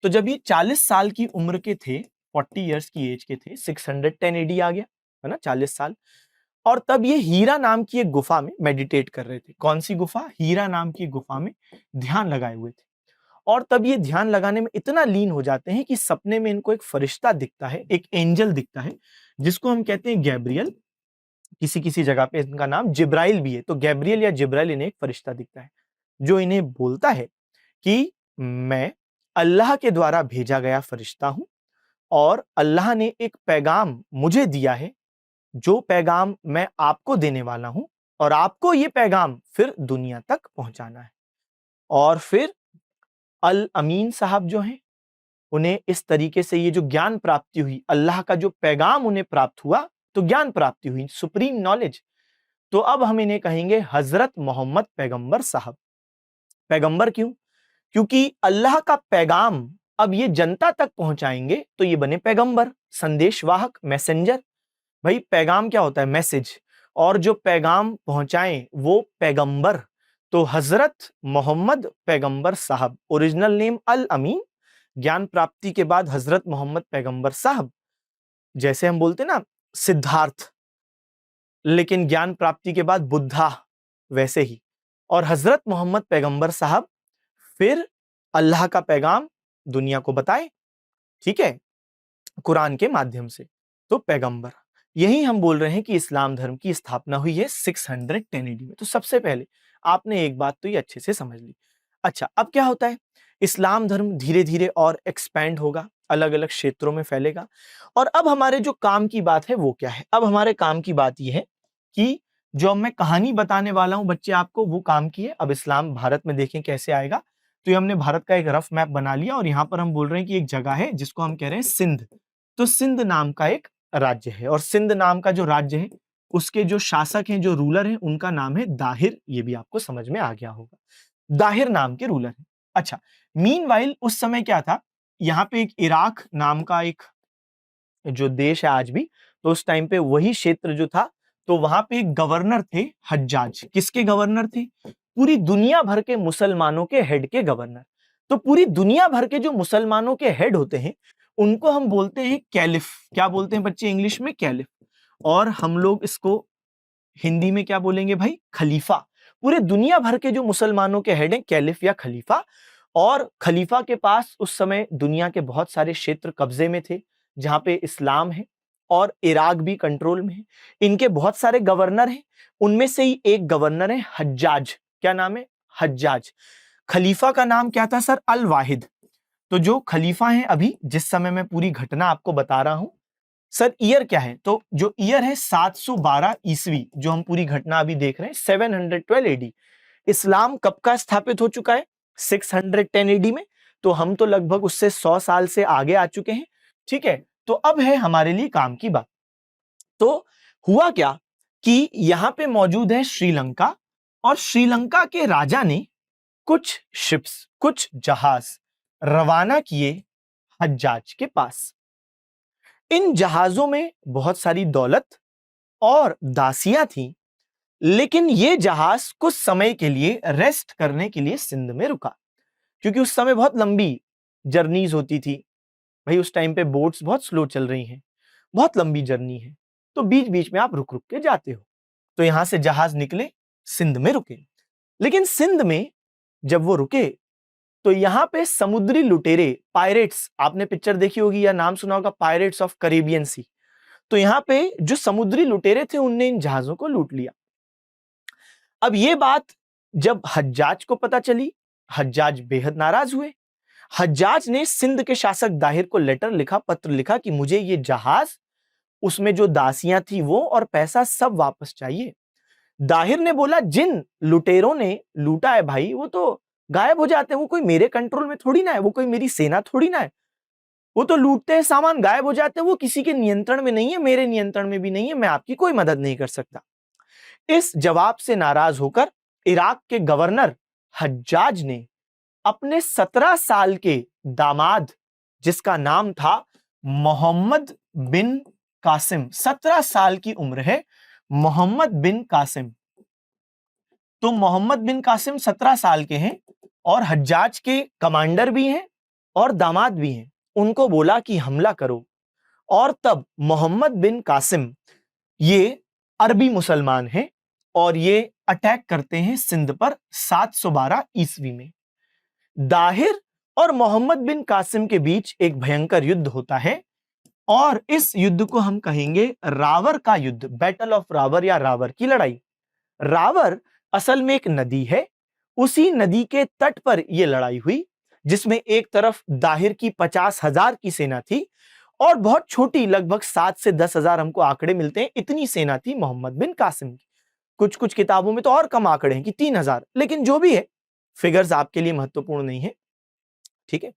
A: तो जब ये 40 साल की उम्र के थे, 40 इयर्स की एज के थे, 610 एडी आ गया, है ना, 40 साल। और तब ये हीरा नाम की एक गुफा में मेडिटेट कर रहे थे। कौन सी गुफा? हीरा नाम की गुफा में ध्यान लगाए हुए थे। और तब ये ध्यान लगाने में इतना लीन हो जाते हैं कि सपने में इनको एक फरिश्ता दिखता है, एक एंजल दिखता है, जिसको हम कहते हैं गैब्रियल। किसी किसी जगह पे इनका नाम जिब्राइल भी है। तो गैब्रियल या जिब्राइल, इन्हें एक फरिश्ता दिखता है जो इन्हें बोलता है कि मैं अल्लाह के द्वारा भेजा गया फरिश्ता हूं और अल्लाह ने एक पैगाम मुझे दिया है, जो पैगाम मैं आपको देने वाला हूं और आपको ये पैगाम फिर दुनिया तक पहुंचाना है। और फिर अल अमीन साहब जो हैं, उन्हें इस तरीके से ये जो ज्ञान प्राप्ति हुई, अल्लाह का जो पैगाम उन्हें प्राप्त हुआ, तो ज्ञान प्राप्ति हुई, सुप्रीम नॉलेज। तो अब हम इन्हें कहेंगे हजरत मोहम्मद पैगंबर साहब। पैगंबर क्यों? क्योंकि अल्लाह का पैगाम अब ये जनता तक पहुंचाएंगे, तो ये बने पैगंबर, संदेशवाहक, मैसेंजर। भाई पैगाम क्या होता है? मैसेज। और जो पैगाम पहुंचाएं वो पैगंबर। तो हजरत मोहम्मद पैगंबर साहब, ओरिजिनल नेम अल अमीन, ज्ञान प्राप्ति के बाद हजरत मोहम्मद पैगंबर साहब। जैसे हम बोलते ना सिद्धार्थ, लेकिन ज्ञान प्राप्ति के बाद बुद्धा, वैसे ही। और हजरत मोहम्मद पैगंबर साहब फिर अल्लाह का पैगाम दुनिया को बताए, ठीक है, कुरान के माध्यम से। तो पैगंबर, यही हम बोल रहे हैं कि इस्लाम धर्म की स्थापना हुई है 610 एडी में। तो सबसे पहले आपने एक बात तो ये अच्छे से समझ ली। अच्छा, अब क्या होता है? इस्लाम धर्म धीरे धीरे और एक्सपैंड होगा, अलग अलग क्षेत्रों में फैलेगा। और अब हमारे जो काम की बात है वो क्या है? अब हमारे काम की बात यह है कि जो मैं कहानी बताने वाला हूं बच्चे आपको, वो काम की है। अब इस्लाम भारत में देखें कैसे आएगा। तो ये हमने भारत का एक रफ मैप बना लिया और यहाँ पर हम बोल रहे हैं कि एक जगह है जिसको हम कह रहे हैं सिंध। तो सिंध नाम का एक राज्य है, और सिंध नाम का जो राज्य है उसके जो शासक हैं, जो रूलर हैं, उनका नाम है दाहिर। ये भी आपको समझ में आ गया होगा, दाहिर नाम के रूलर है। अच्छा, मीनवाइल उस समय क्या था, यहाँ पे एक इराक नाम का एक जो देश है आज भी, तो उस टाइम पे वही क्षेत्र जो था, तो वहां पे एक गवर्नर थे हज्जाज। किसके गवर्नर थे? पूरी दुनिया भर के मुसलमानों के हेड के गवर्नर। तो पूरी दुनिया भर के जो मुसलमानों के हेड होते हैं उनको हम बोलते हैं कैलिफ। क्या बोलते हैं बच्चे इंग्लिश में? कैलिफ। और हम लोग इसको हिंदी में क्या बोलेंगे भाई? खलीफा। पूरे दुनिया भर के जो मुसलमानों के हेड हैं, कैलिफ या खलीफा। और खलीफा के पास उस समय दुनिया के बहुत सारे क्षेत्र कब्जे में थे जहां पे इस्लाम है, और इराक भी कंट्रोल में है। इनके बहुत सारे गवर्नर हैं, उनमें से ही एक गवर्नर है हज्जाज। क्या नाम है? हज्जाज। खलीफा का नाम क्या था सर? अल वाहिद। तो जो खलीफा हैं अभी, जिस समय मैं पूरी घटना आपको बता रहा हूं, सर ईयर क्या है? तो जो ईयर है 712 ईस्वी, जो हम पूरी घटना अभी देख रहे हैं, 712 एडी। इस्लाम कब का स्थापित हो चुका है? 610 एडी में। तो हम तो लगभग उससे 100 साल से आगे आ चुके हैं, ठीक है। तो अब है हमारे लिए काम की बात। तो हुआ क्या कि यहां पे मौजूद है श्रीलंका, और श्रीलंका के राजा ने कुछ शिप्स, कुछ जहाज रवाना किए हज्जाज के पास। इन जहाजों में बहुत सारी दौलत और दासियां थीं, लेकिन ये जहाज कुछ समय के लिए रेस्ट करने के लिए सिंध में रुका, क्योंकि उस समय बहुत लंबी जर्नीज होती थी। भाई उस टाइम पे बोट्स बहुत स्लो चल रही हैं, बहुत लंबी जर्नी है, तो बीच बीच में आप रुक रुक के जाते हो। तो यहां से जहाज निकले, सिंध में रुके। लेकिन सिंध में जब वो रुके तो यहां पे समुद्री लुटेरे, पायरेट्स, आपने पिक्चर देखी होगी या नाम सुना होगा, पायरेट्स ऑफ कैरिबियन सी। तो यहां पे जो समुद्री लुटेरे थे उनने इन जहाजों को लूट लिया। अब ये बात जब हज्जाज को पता चली, हज्जाज बेहद नाराज हुए। हज्जाज ने सिंध के शासक दाहिर को लेटर लिखा, पत्र लिखा कि मुझे ये जहाज, उसमें जो दासियां थी वो और पैसा सब वापस चाहिए। दाहिर ने बोला जिन लुटेरों ने लूटा है भाई वो तो गायब हो जाते हैं, वो कोई मेरे कंट्रोल में थोड़ी ना है, वो कोई मेरी सेना थोड़ी ना है, वो तो लूटते हैं सामान गायब हो जाते हैं, वो किसी के नियंत्रण में नहीं है, मेरे नियंत्रण में भी नहीं है, मैं आपकी कोई मदद नहीं कर सकता। इस जवाब से नाराज होकर इराक के गवर्नर हज्जाज ने अपने 17 साल के दामाद, जिसका नाम था मोहम्मद बिन कासिम, 17 साल की उम्र है, मोहम्मद बिन कासिम। तो मोहम्मद बिन कासिम 17 साल के हैं और हज्जाज के कमांडर भी हैं और दामाद भी हैं। उनको बोला कि हमला करो। और तब मोहम्मद बिन कासिम, ये अरबी मुसलमान हैं और ये अटैक करते हैं सिंध पर 712 ईस्वी में। दाहिर और मोहम्मद बिन कासिम के बीच एक भयंकर युद्ध होता है और इस युद्ध को हम कहेंगे रावर का युद्ध, बैटल ऑफ रावर या रावर की लड़ाई। रावर असल में एक नदी है, उसी नदी के तट पर यह लड़ाई हुई, जिसमें एक तरफ दाहिर की 50,000 की सेना थी और बहुत छोटी, लगभग 7 से 10,000 हमको आंकड़े मिलते हैं, इतनी सेना थी मोहम्मद बिन कासिम की। कुछ कुछ किताबों में तो और कम आंकड़े हैं कि 3,000, लेकिन जो भी है, फिगर्स आपके लिए महत्वपूर्ण नहीं है, ठीक है।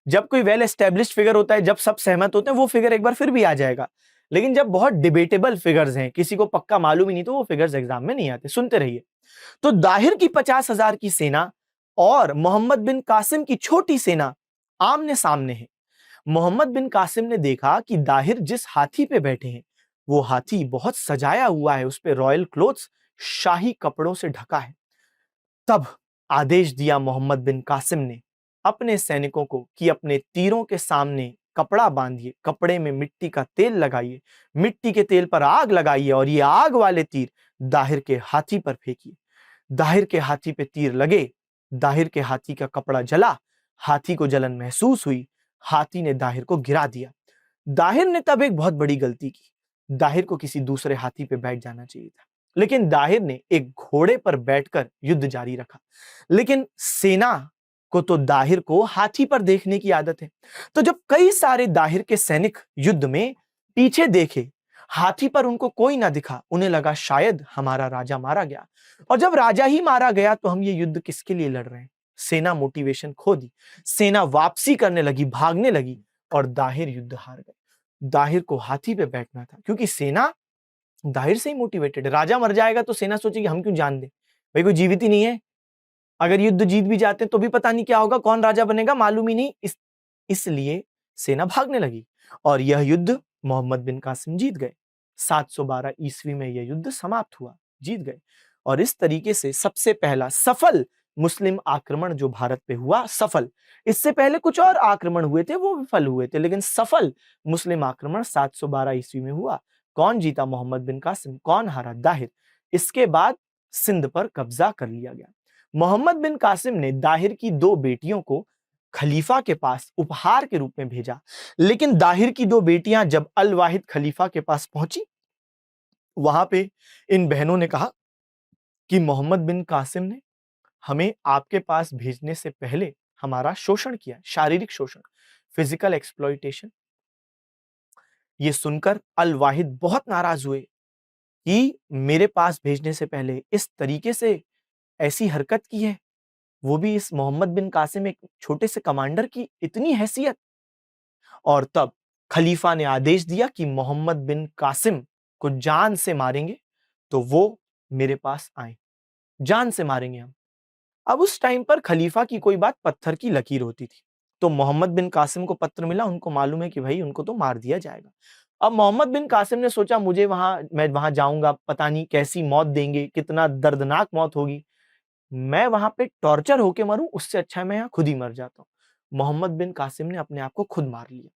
A: जब कोई वेल एस्टेब्लिश्ड फिगर होता है, जब सब सहमत होते हैं, वो फिगर एक बार फिर भी आ जाएगा। लेकिन जब बहुत डिबेटेबल फिगर्स हैं, किसी को पक्का मालूम ही नहीं, तो वो फिगर्स एग्जाम में नहीं आते। सुनते रहिए। तो दाहिर की 50,000 की सेना और मोहम्मद बिन कासिम की छोटी सेना आमने सामने है। मोहम्मद बिन कासिम ने देखा कि दाहिर जिस हाथी पे बैठे हैं, वो हाथी बहुत सजाया हुआ है, उस पे रॉयल क्लोथ्स, शाही कपड़ों से ढका है। तब आदेश दिया मोहम्मद बिन कासिम ने अपने सैनिकों को कि अपने तीरों के सामने कपड़ा बांधिए, कपड़े में मिट्टी का तेल लगाइए, मिट्टी के तेल पर आग लगाइए और ये आग वाले तीर दाहिर के हाथी पर फेंकिए। दाहिर के हाथी पे तीर लगे, दाहिर के हाथी का कपड़ा जला, हाथी को जलन महसूस हुई, हाथी ने दाहिर को गिरा दिया। दाहिर ने तब एक बहुत बड़ी गलती की, दाहिर को किसी दूसरे हाथी पे बैठ जाना चाहिए था, लेकिन दाहिर ने एक घोड़े पर बैठकर युद्ध जारी रखा। लेकिन सेना को तो दाहिर को हाथी पर देखने की आदत है, तो जब कई सारे दाहिर के सैनिक युद्ध में पीछे देखे, हाथी पर उनको कोई ना दिखा, उन्हें लगा शायद हमारा राजा मारा गया। और जब राजा ही मारा गया तो हम ये युद्ध किसके लिए लड़ रहे हैं? सेना मोटिवेशन खो दी, सेना वापसी करने लगी, भागने लगी और दाहिर युद्ध हार गए। दाहिर को हाथी पे बैठना था, क्योंकि सेना दाहिर से ही मोटिवेटेड है। राजा मर जाएगा तो सेना सोचेगी हम क्यों जान दें, भाई कोई जीवित ही नहीं है, अगर युद्ध जीत भी जाते हैं तो भी पता नहीं क्या होगा, कौन राजा बनेगा मालूम ही नहीं, इसलिए सेना भागने लगी और यह युद्ध मोहम्मद बिन कासिम जीत गए। 712 ईस्वी में यह युद्ध समाप्त हुआ, जीत गए। और इस तरीके से सबसे पहला सफल मुस्लिम आक्रमण जो भारत पे हुआ, सफल, इससे पहले कुछ और आक्रमण हुए थे, वो विफल हुए थे, लेकिन सफल मुस्लिम आक्रमण 712 ईस्वी में हुआ। कौन जीता? मोहम्मद बिन कासिम। कौन हारा? दाहिर। इसके बाद सिंध पर कब्जा कर लिया गया। मोहम्मद बिन कासिम ने दाहिर की 2 बेटियों को खलीफा के पास उपहार के रूप में भेजा, लेकिन दाहिर की 2 बेटियां जब अल वाहिद खलीफा के पास पहुंची, वहां पे इन बहनों ने कहा कि मोहम्मद बिन कासिम ने हमें आपके पास भेजने से पहले हमारा शोषण किया, शारीरिक शोषण, फिजिकल एक्सप्लॉइटेशन। ये सुनकर अल वाहिद बहुत नाराज हुए कि मेरे पास भेजने से पहले इस तरीके से ऐसी हरकत की है, वो भी इस मोहम्मद बिन कासिम, एक छोटे से कमांडर की इतनी हैसियत। और तब खलीफा ने आदेश दिया कि मोहम्मद बिन कासिम को जान से मारेंगे तो वो मेरे पास आए, जान से मारेंगे हम। अब उस टाइम पर खलीफा की कोई बात पत्थर की लकीर होती थी, तो मोहम्मद बिन कासिम को पत्र मिला, उनको मालूम है कि भाई उनको तो मार दिया जाएगा। अब मोहम्मद बिन कासिम ने सोचा मैं वहां जाऊंगा, पता नहीं कैसी मौत देंगे, कितना दर्दनाक मौत होगी, मैं वहां पे टॉर्चर होके मरूं, उससे अच्छा है मैं यहाँ खुद ही मर जाता हूं। मोहम्मद बिन कासिम ने अपने आप को खुद मार लिया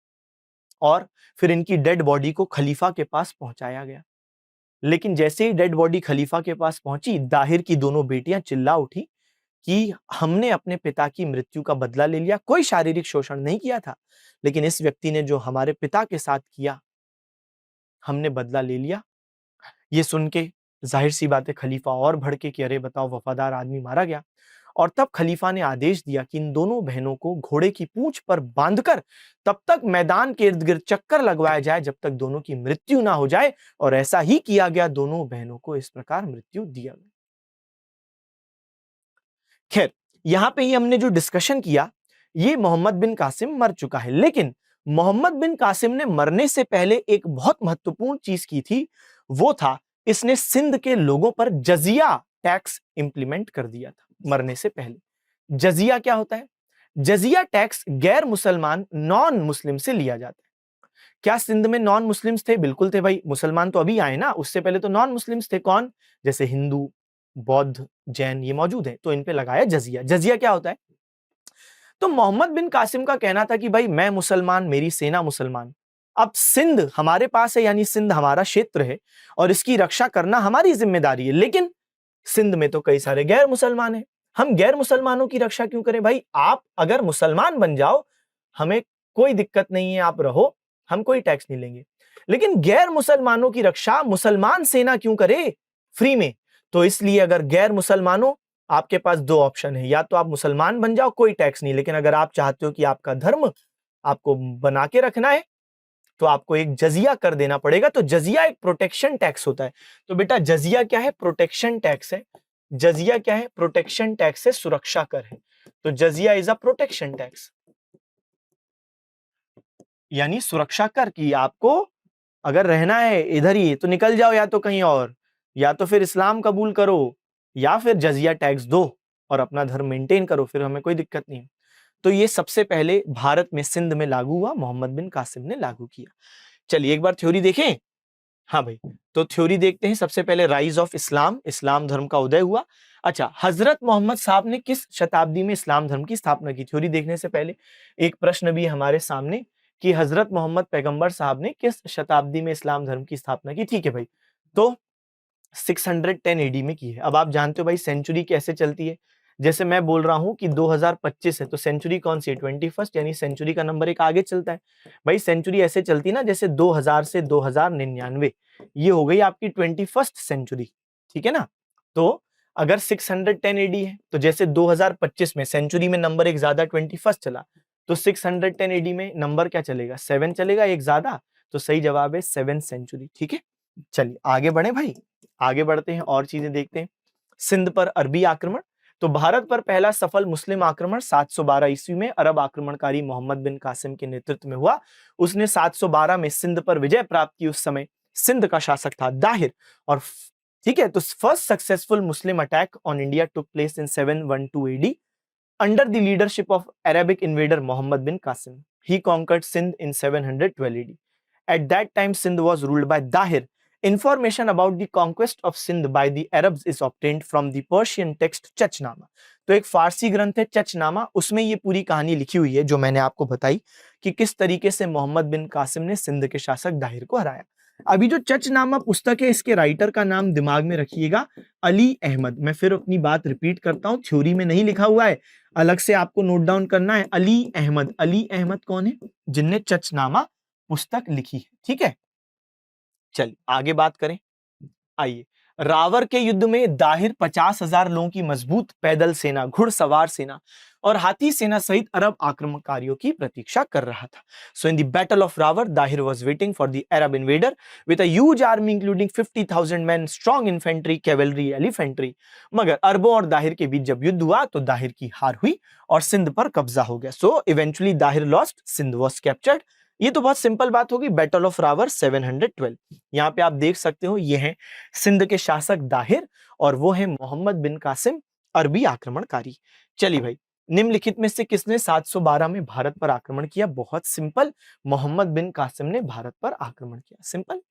A: और फिर इनकी डेड बॉडी को खलीफा के पास पहुंचाया गया। लेकिन जैसे ही डेड बॉडी खलीफा के पास पहुंची, दाहिर की दोनों बेटियां चिल्ला उठी कि हमने अपने पिता की मृत्यु का बदला ले लिया, कोई शारीरिक शोषण नहीं किया था, लेकिन इस व्यक्ति ने जो हमारे पिता के साथ किया, हमने बदला ले लिया। ये सुन के जाहिर सी बात है खलीफा और भड़के कि अरे बताओ, वफादार आदमी मारा गया। और तब खलीफा ने आदेश दिया कि इन दोनों बहनों को घोड़े की पूंछ पर बांधकर तब तक मैदान के इर्द गिर्द चक्कर लगवाया जाए जब तक दोनों की मृत्यु ना हो जाए, और ऐसा ही किया गया। दोनों बहनों को इस प्रकार मृत्यु दिया गया। खैर, यहां पे ही हमने जो डिस्कशन किया, ये मोहम्मद बिन कासिम मर चुका है, लेकिन मोहम्मद बिन कासिम ने मरने से पहले एक बहुत महत्वपूर्ण चीज की थी। वो था, इसने सिंध के लोगों पर जजिया टैक्स इंप्लीमेंट कर दिया था मरने से पहले। जजिया क्या होता है? जजिया टैक्स गैर मुसलमान, नॉन मुस्लिम से लिया जाता है। क्या सिंध में नॉन मुस्लिम्स थे? बिल्कुल थे भाई। मुसलमान तो अभी आए ना, उससे पहले तो नॉन मुस्लिम्स थे। कौन? जैसे हिंदू, बौद्ध, जैन, ये मौजूद है, तो इन पे लगाया जजिया। जजिया क्या होता है? तो मोहम्मद बिन कासिम का कहना था कि भाई मैं मुसलमान, मेरी सेना मुसलमान, अब सिंध हमारे पास है, यानी सिंध हमारा क्षेत्र है और इसकी रक्षा करना हमारी जिम्मेदारी है, लेकिन सिंध में तो कई सारे गैर मुसलमान हैं, हम गैर मुसलमानों की रक्षा क्यों करें? भाई आप अगर मुसलमान बन जाओ, हमें कोई दिक्कत नहीं है, आप रहो, हम कोई टैक्स नहीं लेंगे, लेकिन गैर मुसलमानों की रक्षा मुसलमान सेना क्यों करे फ्री में? तो इसलिए अगर गैर मुसलमानों, आपके पास दो ऑप्शन है, या तो आप मुसलमान बन जाओ, कोई टैक्स नहीं, लेकिन अगर आप चाहते हो कि आपका धर्म आपको बना के रखना है, तो आपको एक जजिया कर देना पड़ेगा। तो जजिया एक प्रोटेक्शन टैक्स होता है। तो बेटा जजिया क्या है? प्रोटेक्शन टैक्स है। जजिया क्या है? प्रोटेक्शन टैक्स है, सुरक्षा कर है। तो जजिया इज अ प्रोटेक्शन टैक्स, यानी सुरक्षा कर की आपको अगर रहना है इधर ही तो निकल जाओ, या तो कहीं और, या तो फिर इस्लाम कबूल करो, या फिर जजिया टैक्स दो और अपना धर्म मेंटेन करो, फिर हमें कोई दिक्कत नहीं। तो ये सबसे पहले भारत में सिंध में लागू हुआ, मोहम्मद बिन कासिम ने लागू किया। चलिए एक बार थ्योरी देखें। हाँ भाई, तो थ्योरी देखते हैं। सबसे पहले राइज ऑफ इस्लाम, इस्लाम धर्म का उदय हुआ। अच्छा, हजरत मोहम्मद साहब ने किस शताब्दी में इस्लाम धर्म की स्थापना की? थ्योरी देखने से पहले एक प्रश्न भी हमारे सामने कि हजरत मोहम्मद पैगंबर साहब ने किस शताब्दी में इस्लाम धर्म की स्थापना की? ठीक है भाई, तो 610 एडी में की है। अब आप जानते हो भाई सेंचुरी कैसे चलती है, जैसे मैं बोल रहा हूं कि 2025 है, तो सेंचुरी कौन सी है? 21st, यानी सेंचुरी का नंबर एक आगे चलता है। भाई सेंचुरी ऐसे चलती है ना, जैसे 2000 से 2099, ये हो गई आपकी 21st सेंचुरी, ठीक है ना? तो अगर 610 एडी है, तो जैसे 2025 में सेंचुरी में नंबर एक ज्यादा 21st चला, तो 610 एडी में नंबर क्या चलेगा? 7 चलेगा, एक ज्यादा। तो सही जवाब है 7 सेंचुरी, ठीक है। चलिए आगे बढ़े भाई, आगे बढ़ते हैं और चीजें देखते हैं। सिंध पर अरबी आक्रमण। तो भारत पर पहला सफल मुस्लिम आक्रमण 712 ईस्वी में अरब आक्रमणकारी मोहम्मद बिन कासिम के नेतृत्व में हुआ। उसने 712 में सिंध पर विजय प्राप्त की। उस समय सिंध का शासक था दाहिर, और ठीक है, तो first successful Muslim attack on India took place in 712 AD under the leadership of Arabic invader Muhammad bin Qasim. He conquered Sindh in 712 AD. At that time, Sindh was ruled by Dahir. Information about the conquest of Sindh by the Arabs is obtained from the Persian text Chachnama. तो एक फारसी ग्रंथ है चचनामा, उसमें ये पूरी कहानी लिखी हुई है जो मैंने आपको बताई कि किस तरीके से मोहम्मद बिन कासिम ने सिंध के शासक दाहिर को हराया। अभी जो चचनामा पुस्तक है, इसके राइटर का नाम दिमाग में रखिएगा, अली अहमद। मैं फिर अपनी बात रिपीट करता हूं, थ्योरी में नहीं लिखा हुआ है, अलग से आपको नोट डाउन करना है। अली अहमद, अली अहमद कौन है? जिनने चचनामा पुस्तक लिखी है, ठीक है। चलिए आगे बात करें। आइए, रावर के युद्ध में दाहिर 50,000 लोगों की मजबूत पैदल सेना, घुड़सवार सेना और हाथी सेना सहित अरब आक्रमणकारियों की प्रतीक्षा कर रहा था। So in the battle of Rawar, Dahir was waiting for the Arab invader with a huge army including 50,000 man, strong infantry, cavalry, elephantry. मगर अरबों और दाहिर के बीच जब युद्ध हुआ तो दाहिर की हार हुई और सिंध पर कब्जा हो गया। So eventually Dahir lost, Sindh was captured. ये तो बहुत सिंपल बात होगी। बैटल ऑफ रावर 712, यहाँ पे आप देख सकते हो, ये है सिंध के शासक दाहिर और वो है मोहम्मद बिन कासिम, अरबी आक्रमणकारी। चलिए भाई, निम्नलिखित में से किसने 712 में भारत पर आक्रमण किया? बहुत सिंपल, मोहम्मद बिन कासिम ने भारत पर आक्रमण किया, सिंपल।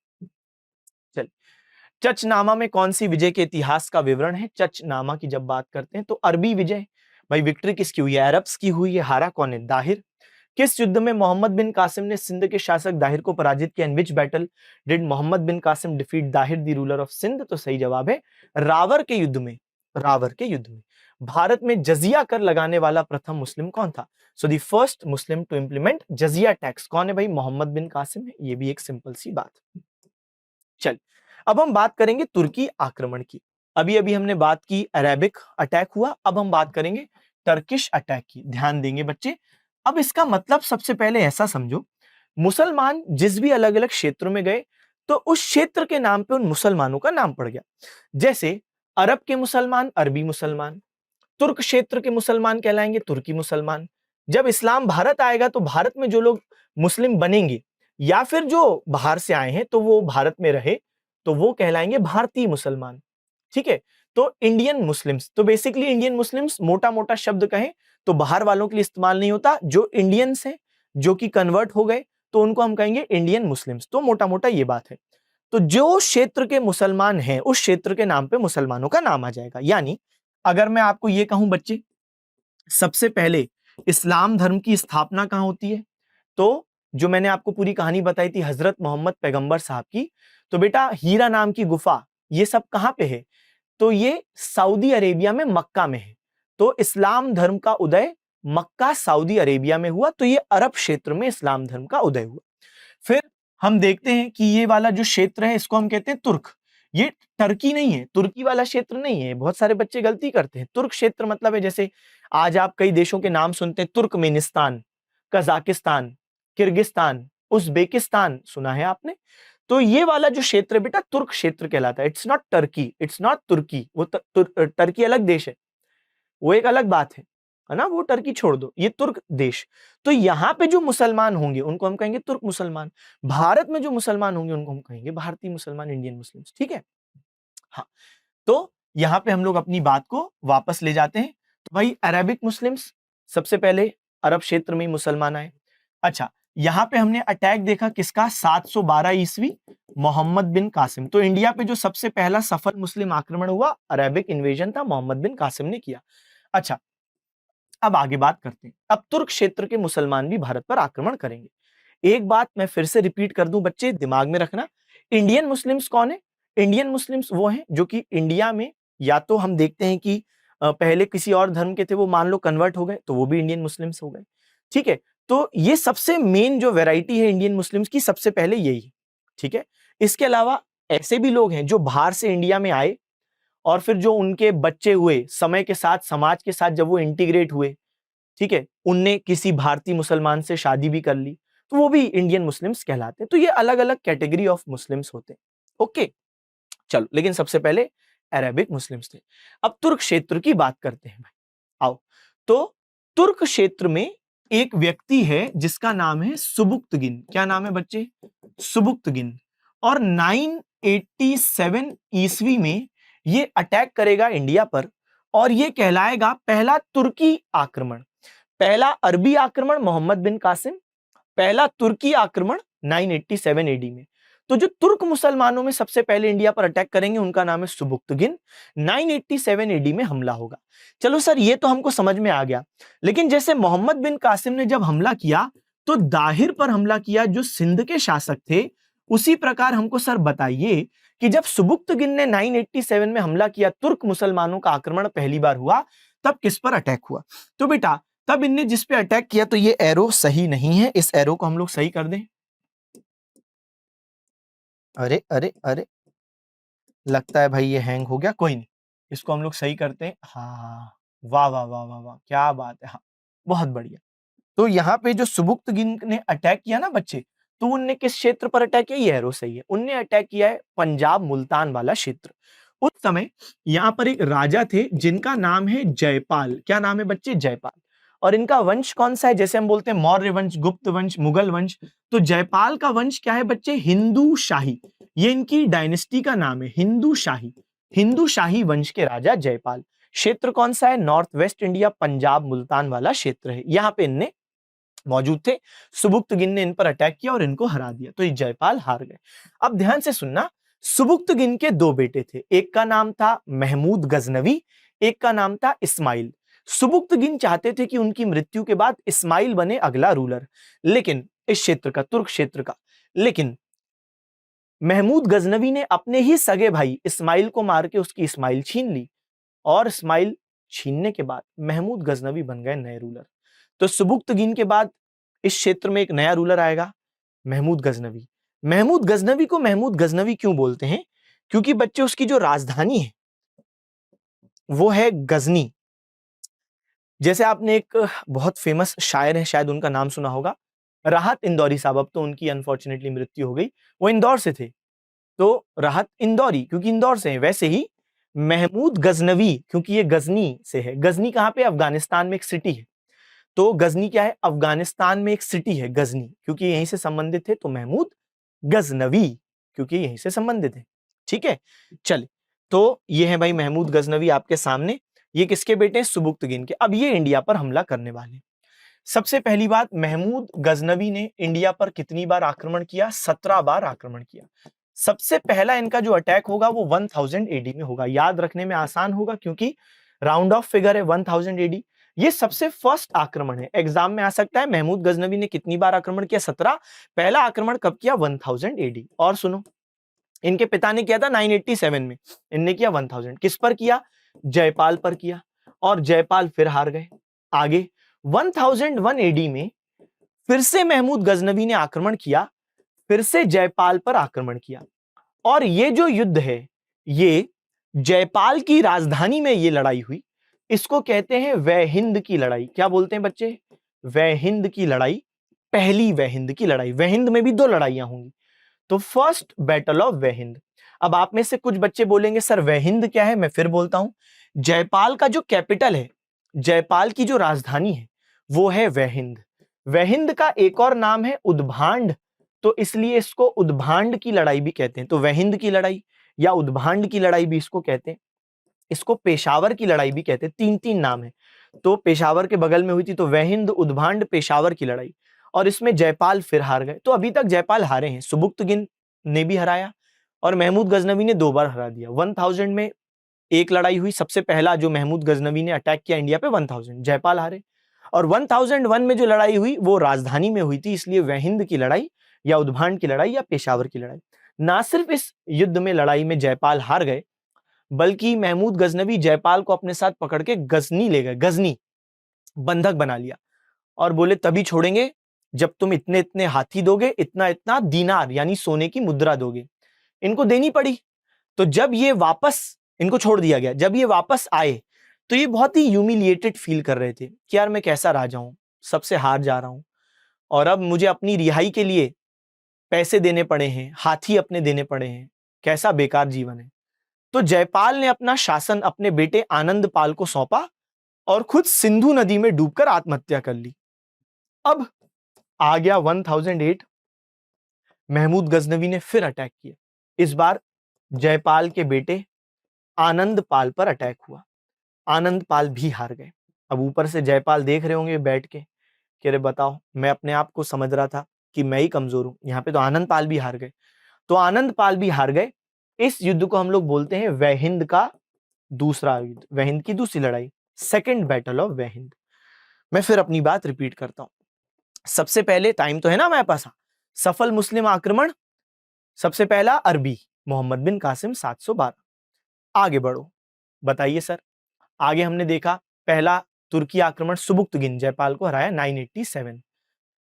A: चलिए, चचनामा में कौन सी विजय के इतिहास का विवरण है? चचनामा की जब बात करते हैं तो अरबी विजय। भाई विक्ट्री किसकी हुई है? अरब्स की हुई है। हारा कौन है? दाहिर। किस युद्ध में मोहम्मद बिन कासिम ने सिंध के शासक दाहिर को पराजित किया? In which battle did Muhammad bin Qasim defeat Dahir the ruler of Sindh? तो सही जवाब है रावर के युद्ध में। रावर के युद्ध में। भारत में जजिया कर लगाने वाला प्रथम मुस्लिम कौन था? So the first Muslim to implement jizya tax कौन है भाई? मोहम्मद बिन कासिम है। ये भी एक सिंपल सी बात। चल, अब हम बात करेंगे तुर्की आक्रमण की। अभी अभी हमने बात की अरेबिक अटैक हुआ, अब हम बात करेंगे टर्किश अटैक की। ध्यान देंगे बच्चे। अब इसका मतलब सबसे पहले ऐसा समझो, मुसलमान जिस भी अलग अलग क्षेत्रों में गए तो उस क्षेत्र के नाम पे उन मुसलमानों का नाम पड़ गया। जैसे अरब के मुसलमान अरबी मुसलमान, तुर्क क्षेत्र के मुसलमान कहलाएंगे तुर्की मुसलमान। जब इस्लाम भारत आएगा तो भारत में जो लोग मुस्लिम बनेंगे या फिर जो बाहर से आए हैं तो वो भारत में रहे तो वो कहलाएंगे भारतीय मुसलमान। ठीक है, तो इंडियन मुस्लिम्स, तो बेसिकली इंडियन मुस्लिम्स मोटा मोटा शब्द कहें तो बाहर वालों के लिए इस्तेमाल नहीं होता, जो इंडियंस हैं जो कि कन्वर्ट हो गए तो उनको हम कहेंगे इंडियन मुस्लिम्स। तो मोटा मोटा ये बात है। तो जो क्षेत्र के मुसलमान हैं उस क्षेत्र के नाम पे मुसलमानों का नाम आ जाएगा। यानी अगर मैं आपको ये कहूं बच्चे, सबसे पहले इस्लाम धर्म की स्थापना कहां होती है? तो जो मैंने आपको पूरी कहानी बताई थी हजरत मोहम्मद पैगंबर साहब की, तो बेटा हीरा नाम की गुफा ये सब कहां पे है? तो ये सऊदी अरेबिया में मक्का में है। तो इस्लाम धर्म का उदय मक्का सऊदी अरेबिया में हुआ, तो ये अरब क्षेत्र में इस्लाम धर्म का उदय हुआ। फिर हम देखते हैं कि ये वाला जो क्षेत्र है इसको हम कहते हैं तुर्क। ये टर्की नहीं है, तुर्की वाला क्षेत्र नहीं है। बहुत सारे बच्चे गलती करते हैं। तुर्क क्षेत्र मतलब है जैसे आज आप कई देशों के नाम सुनते हैं, तुर्कमेनिस्तान, कजाकिस्तान, किर्गिस्तान, उज्बेकिस्तान, सुना है आपने? तो ये वाला जो क्षेत्र है बेटा तुर्क क्षेत्र कहलाता है। It's not Turkey, it's not तुर्की। वो टर्की अलग देश है, वो एक अलग बात है ना? वो टर्की छोड़ दो, ये तुर्क देश। तो यहां पे जो मुसलमान होंगे उनको हम कहेंगे तुर्क मुसलमान। भारत में जो मुसलमान होंगे उनको हम कहेंगे भारतीय मुसलमान, इंडियन मुस्लिम्स। ठीक है, हाँ। तो यहां पे हम लोग अपनी बात को वापस ले जाते हैं। तो भाई अरेबिक मुस्लिम्स, सबसे पहले अरब क्षेत्र में ही मुसलमान आए। अच्छा, यहां पे हमने अटैक देखा किसका? 712 ईस्वी, मोहम्मद बिन कासिम। तो इंडिया पे जो सबसे पहला सफल मुस्लिम आक्रमण हुआ अरेबिक इन्वेजन था, मोहम्मद बिन कासिम ने किया। अच्छा, अब आगे बात करते हैं। अब तुर्क क्षेत्र के मुसलमान भी भारत पर आक्रमण करेंगे। एक बात मैं फिर से रिपीट कर दूं बच्चे, दिमाग में रखना। इंडियन मुस्लिम्स कौन है? इंडियन मुस्लिम्स वो हैं जो कि इंडिया में या तो हम देखते हैं कि पहले किसी और धर्म के थे, वो मान लो कन्वर्ट हो गए तो वो भी इंडियन मुस्लिम्स हो गए। ठीक है, तो ये सबसे मेन जो वैरायटी है इंडियन मुस्लिम्स की, सबसे पहले यही है। ठीक है, इसके अलावा ऐसे भी लोग हैं जो बाहर से इंडिया में आए और फिर जो उनके बच्चे हुए समय के साथ, समाज के साथ जब वो इंटीग्रेट हुए, ठीक है, उनने किसी भारतीय मुसलमान से शादी भी कर ली, तो वो भी इंडियन मुस्लिम्स कहलाते हैं। तो ये अलग अलग कैटेगरी ऑफ मुस्लिम्स होते हैं। ओके, चलो, लेकिन सबसे पहले अरेबिक मुस्लिम्स थे। अब तुर्क क्षेत्र की बात करते हैं भाई, आओ। तो तुर्क क्षेत्र में एक व्यक्ति है जिसका नाम है सुबुक्तगिन। क्या नाम है बच्चे? सुबुक्तगिन। और 987 ईस्वी में ये अटैक करेगा इंडिया पर और ये कहलाएगा पहला तुर्की आक्रमण। पहला अरबी आक्रमण मोहम्मद बिन कासिम, पहला तुर्की आक्रमण 987 एडी में। तो जो तुर्क मुसलमानों में सबसे पहले इंडिया पर अटैक करेंगे उनका नाम है सुबुक्तगिन। 987 एडी में हमला होगा। चलो सर, ये तो हमको समझ में आ गया, लेकिन जैसे मोहम्मद बिन कासिम ने जब हमला किया तो दाहिर पर हमला किया जो सिंध के शासक थे, उसी प्रकार हमको सर बताइए कि जब सुबुक्तगिन ने 987 में हमला किया, तुर्क मुसलमानों का आक्रमण पहली बार हुआ, तब किस पर अटैक हुआ? तो बेटा तब इनने जिस पे अटैक किया, तो ये एरो सही नहीं है, इस एरो को हम लोग सही कर दें। अरे अरे अरे, लगता है भाई ये हैंग हो गया, कोई नहीं, इसको हम लोग सही करते हैं। हाँ, वाह वाह वाह वाह वाह, क्या बात है। हाँ, बहुत बढ़िया। तो यहाँ पे जो सुबुक्तगिन ने अटैक किया ना बच्चे, तो उनने किस क्षेत्र पर अटैक किया? ये एरो सही है, उनने अटैक किया है पंजाब मुल्तान वाला क्षेत्र। उस समय यहाँ पर एक राजा थे जिनका नाम है जयपाल। क्या नाम है बच्चे? जयपाल। और इनका वंश कौन सा है? जैसे हम बोलते हैं मौर्य वंश, गुप्त वंश, मुगल वंश, तो जयपाल का वंश क्या है बच्चे? हिंदू शाही। ये इनकी डायनेस्टी का नाम है, हिंदू शाही। हिंदू शाही वंश के राजा जयपाल। क्षेत्र कौन सा है? North west India, Punjab Multan वाला क्षेत्र है। यहाँ पे इनने मौजूद थे। सुबुक्तगिन ने इन पर अटैक किया और इनको हरा दिया, तो ये जयपाल हार गए। अब ध्यान से सुनना, सुबुक्तगिन के दो बेटे थे, एक का नाम था महमूद गजनवी, एक का नाम था इस्माइल। सुबुक्तगिन चाहते थे कि उनकी मृत्यु के बाद इस्माइल बने अगला रूलर, लेकिन इस क्षेत्र का, तुर्क क्षेत्र का। लेकिन महमूद गजनवी ने अपने ही सगे भाई इस्माइल को मार के उसकी इस्माइल छीन ली, और इस्माइल छीनने के बाद महमूद गजनवी बन गए नए रूलर। तो सुबुक्तगिन के बाद इस क्षेत्र में एक नया रूलर आएगा, महमूद गजनवी। महमूद गजनवी को महमूद गजनवी क्यों बोलते हैं? क्योंकि बच्चे उसकी जो राजधानी है वो है गजनी। जैसे आपने एक बहुत फेमस शायर है, शायद उनका नाम सुना होगा, राहत इंदौरी साहब। अब तो उनकी अनफॉर्चुनेटली मृत्यु हो गई, वो इंदौर से थे, तो राहत इंदौरी क्योंकि इंदौर से है। वैसे ही महमूद गजनवी क्योंकि ये गजनी से है। गजनी कहां पे? अफगानिस्तान में एक सिटी है। तो गजनी क्या है? अफगानिस्तान में एक सिटी है गजनी, क्योंकि यहीं से संबंधित थे, तो महमूद गजनवी क्योंकि यहीं से संबंधित है। ठीक है, चलिए, तो ये है भाई महमूद गजनवी आपके सामने। ये किसके बेटे हैं? सुबुक्तगिन के। अब ये इंडिया पर हमला करने वाले। सबसे पहली बात, महमूद गजनवी ने इंडिया पर कितनी बार आक्रमण किया? 17 बार आक्रमण किया। सबसे पहला इनका जो अटैक होगा वो 1000 एडी में होगा। याद रखने में आसान होगा क्योंकि राउंड ऑफ फिगर है 1000 एडी। ये सबसे फर्स्ट आक्रमण है, एग्जाम में आ सकता है। महमूद गजनवी ने कितनी बार आक्रमण किया? 17। पहला आक्रमण कब किया? 1000 एडी। और सुनो, इनके पिता ने किया था 987 में, इनने किया 1000। किस पर किया? जयपाल पर किया, और जयपाल फिर हार गए। आगे 1001 एडी में फिर से महमूद गजनवी ने आक्रमण किया, फिर से जयपाल पर आक्रमण किया। और ये जो युद्ध है, ये जयपाल की राजधानी में ये लड़ाई हुई। इसको कहते हैं वह हिंद की लड़ाई। क्या बोलते हैं बच्चे? वह हिंद की लड़ाई, पहली वह हिंद की लड़ाई। वह हिंद में भी 2 लड़ाइयां होंगी, तो फर्स्ट बैटल ऑफ वह हिंद। अब आप में से कुछ बच्चे बोलेंगे सर वह हिंद क्या है? मैं फिर बोलता हूं, जयपाल का जो कैपिटल है, जयपाल की जो राजधानी है वो है वह हिंद। वह हिंद का एक और नाम है उद्भांड, तो इसलिए इसको उद्भांड की लड़ाई भी कहते हैं। तो वह हिंद की लड़ाई या उद्भांड की लड़ाई भी इसको कहते हैं। इसको पेशावर की लड़ाई भी कहते हैं। 3 नाम है। तो पेशावर के बगल में हुई थी, तो वह हिंद, उद्भांड, पेशावर की लड़ाई। और इसमें जयपाल फिर हार गए। तो अभी तक जयपाल हारे हैं। सुबुक्तगिन ने भी हराया और महमूद गजनवी ने 2 बार हरा दिया। 1000 में एक लड़ाई हुई, सबसे पहला जो महमूद गजनवी ने अटैक किया इंडिया पे 1000, जयपाल हारे। और 1001 में जो लड़ाई हुई वो राजधानी में हुई थी, इसलिए वह हिंद की लड़ाई या उद्भांड की लड़ाई या पेशावर की लड़ाई। ना सिर्फ इस युद्ध में, लड़ाई में जयपाल हार गए, बल्कि महमूद गजनवी जयपाल को अपने साथ पकड़ के गजनी ले गए। गजनी बंधक बना लिया और बोले तभी छोड़ेंगे जब तुम इतने इतने हाथी दोगे, इतना इतना दीनार यानी सोने की मुद्रा दोगे। इनको देनी पड़ी। तो जब ये वापस, इनको छोड़ दिया गया, जब ये वापस आए तो ये बहुत ही ह्यूमिलिएटेड फील कर रहे थे कि यार मैं कैसा राजा हूं, सबसे हार जा रहा हूं, और अब मुझे अपनी रिहाई के लिए पैसे देने पड़े हैं, हाथी अपने देने पड़े हैं, कैसा बेकार जीवन है। तो जयपाल ने अपना शासन अपने बेटे आनंद पाल को सौंपा और खुद सिंधु नदी में डूबकर आत्महत्या कर ली। अब आ गया 1008। महमूद गजनवी ने फिर अटैक किया। इस बार जयपाल के बेटे आनंद पाल पर अटैक हुआ। आनंद पाल भी हार गए। अब ऊपर से जयपाल देख रहे होंगे बैठ के कि अरे बताओ, मैं अपने आप को समझ रहा था कि मैं ही कमजोर हूं, यहां पे तो आनंद पाल भी हार गए। तो आनंद पाल भी हार गए। इस युद्ध को हम लोग बोलते हैं वह हिंद का दूसरा युद्ध, वह हिंद की दूसरी लड़ाई, सेकेंड बैटल ऑफ वह हिंद। मैं फिर अपनी बात रिपीट करता हूं। सबसे पहले, टाइम तो है ना हमारे पास, सफल मुस्लिम आक्रमण, सबसे पहला अरबी, मोहम्मद बिन कासिम 712। आगे बढ़ो, बताइए सर। आगे हमने देखा पहला तुर्की आक्रमण, सुबुक्तगिन जयपाल को हराया 987।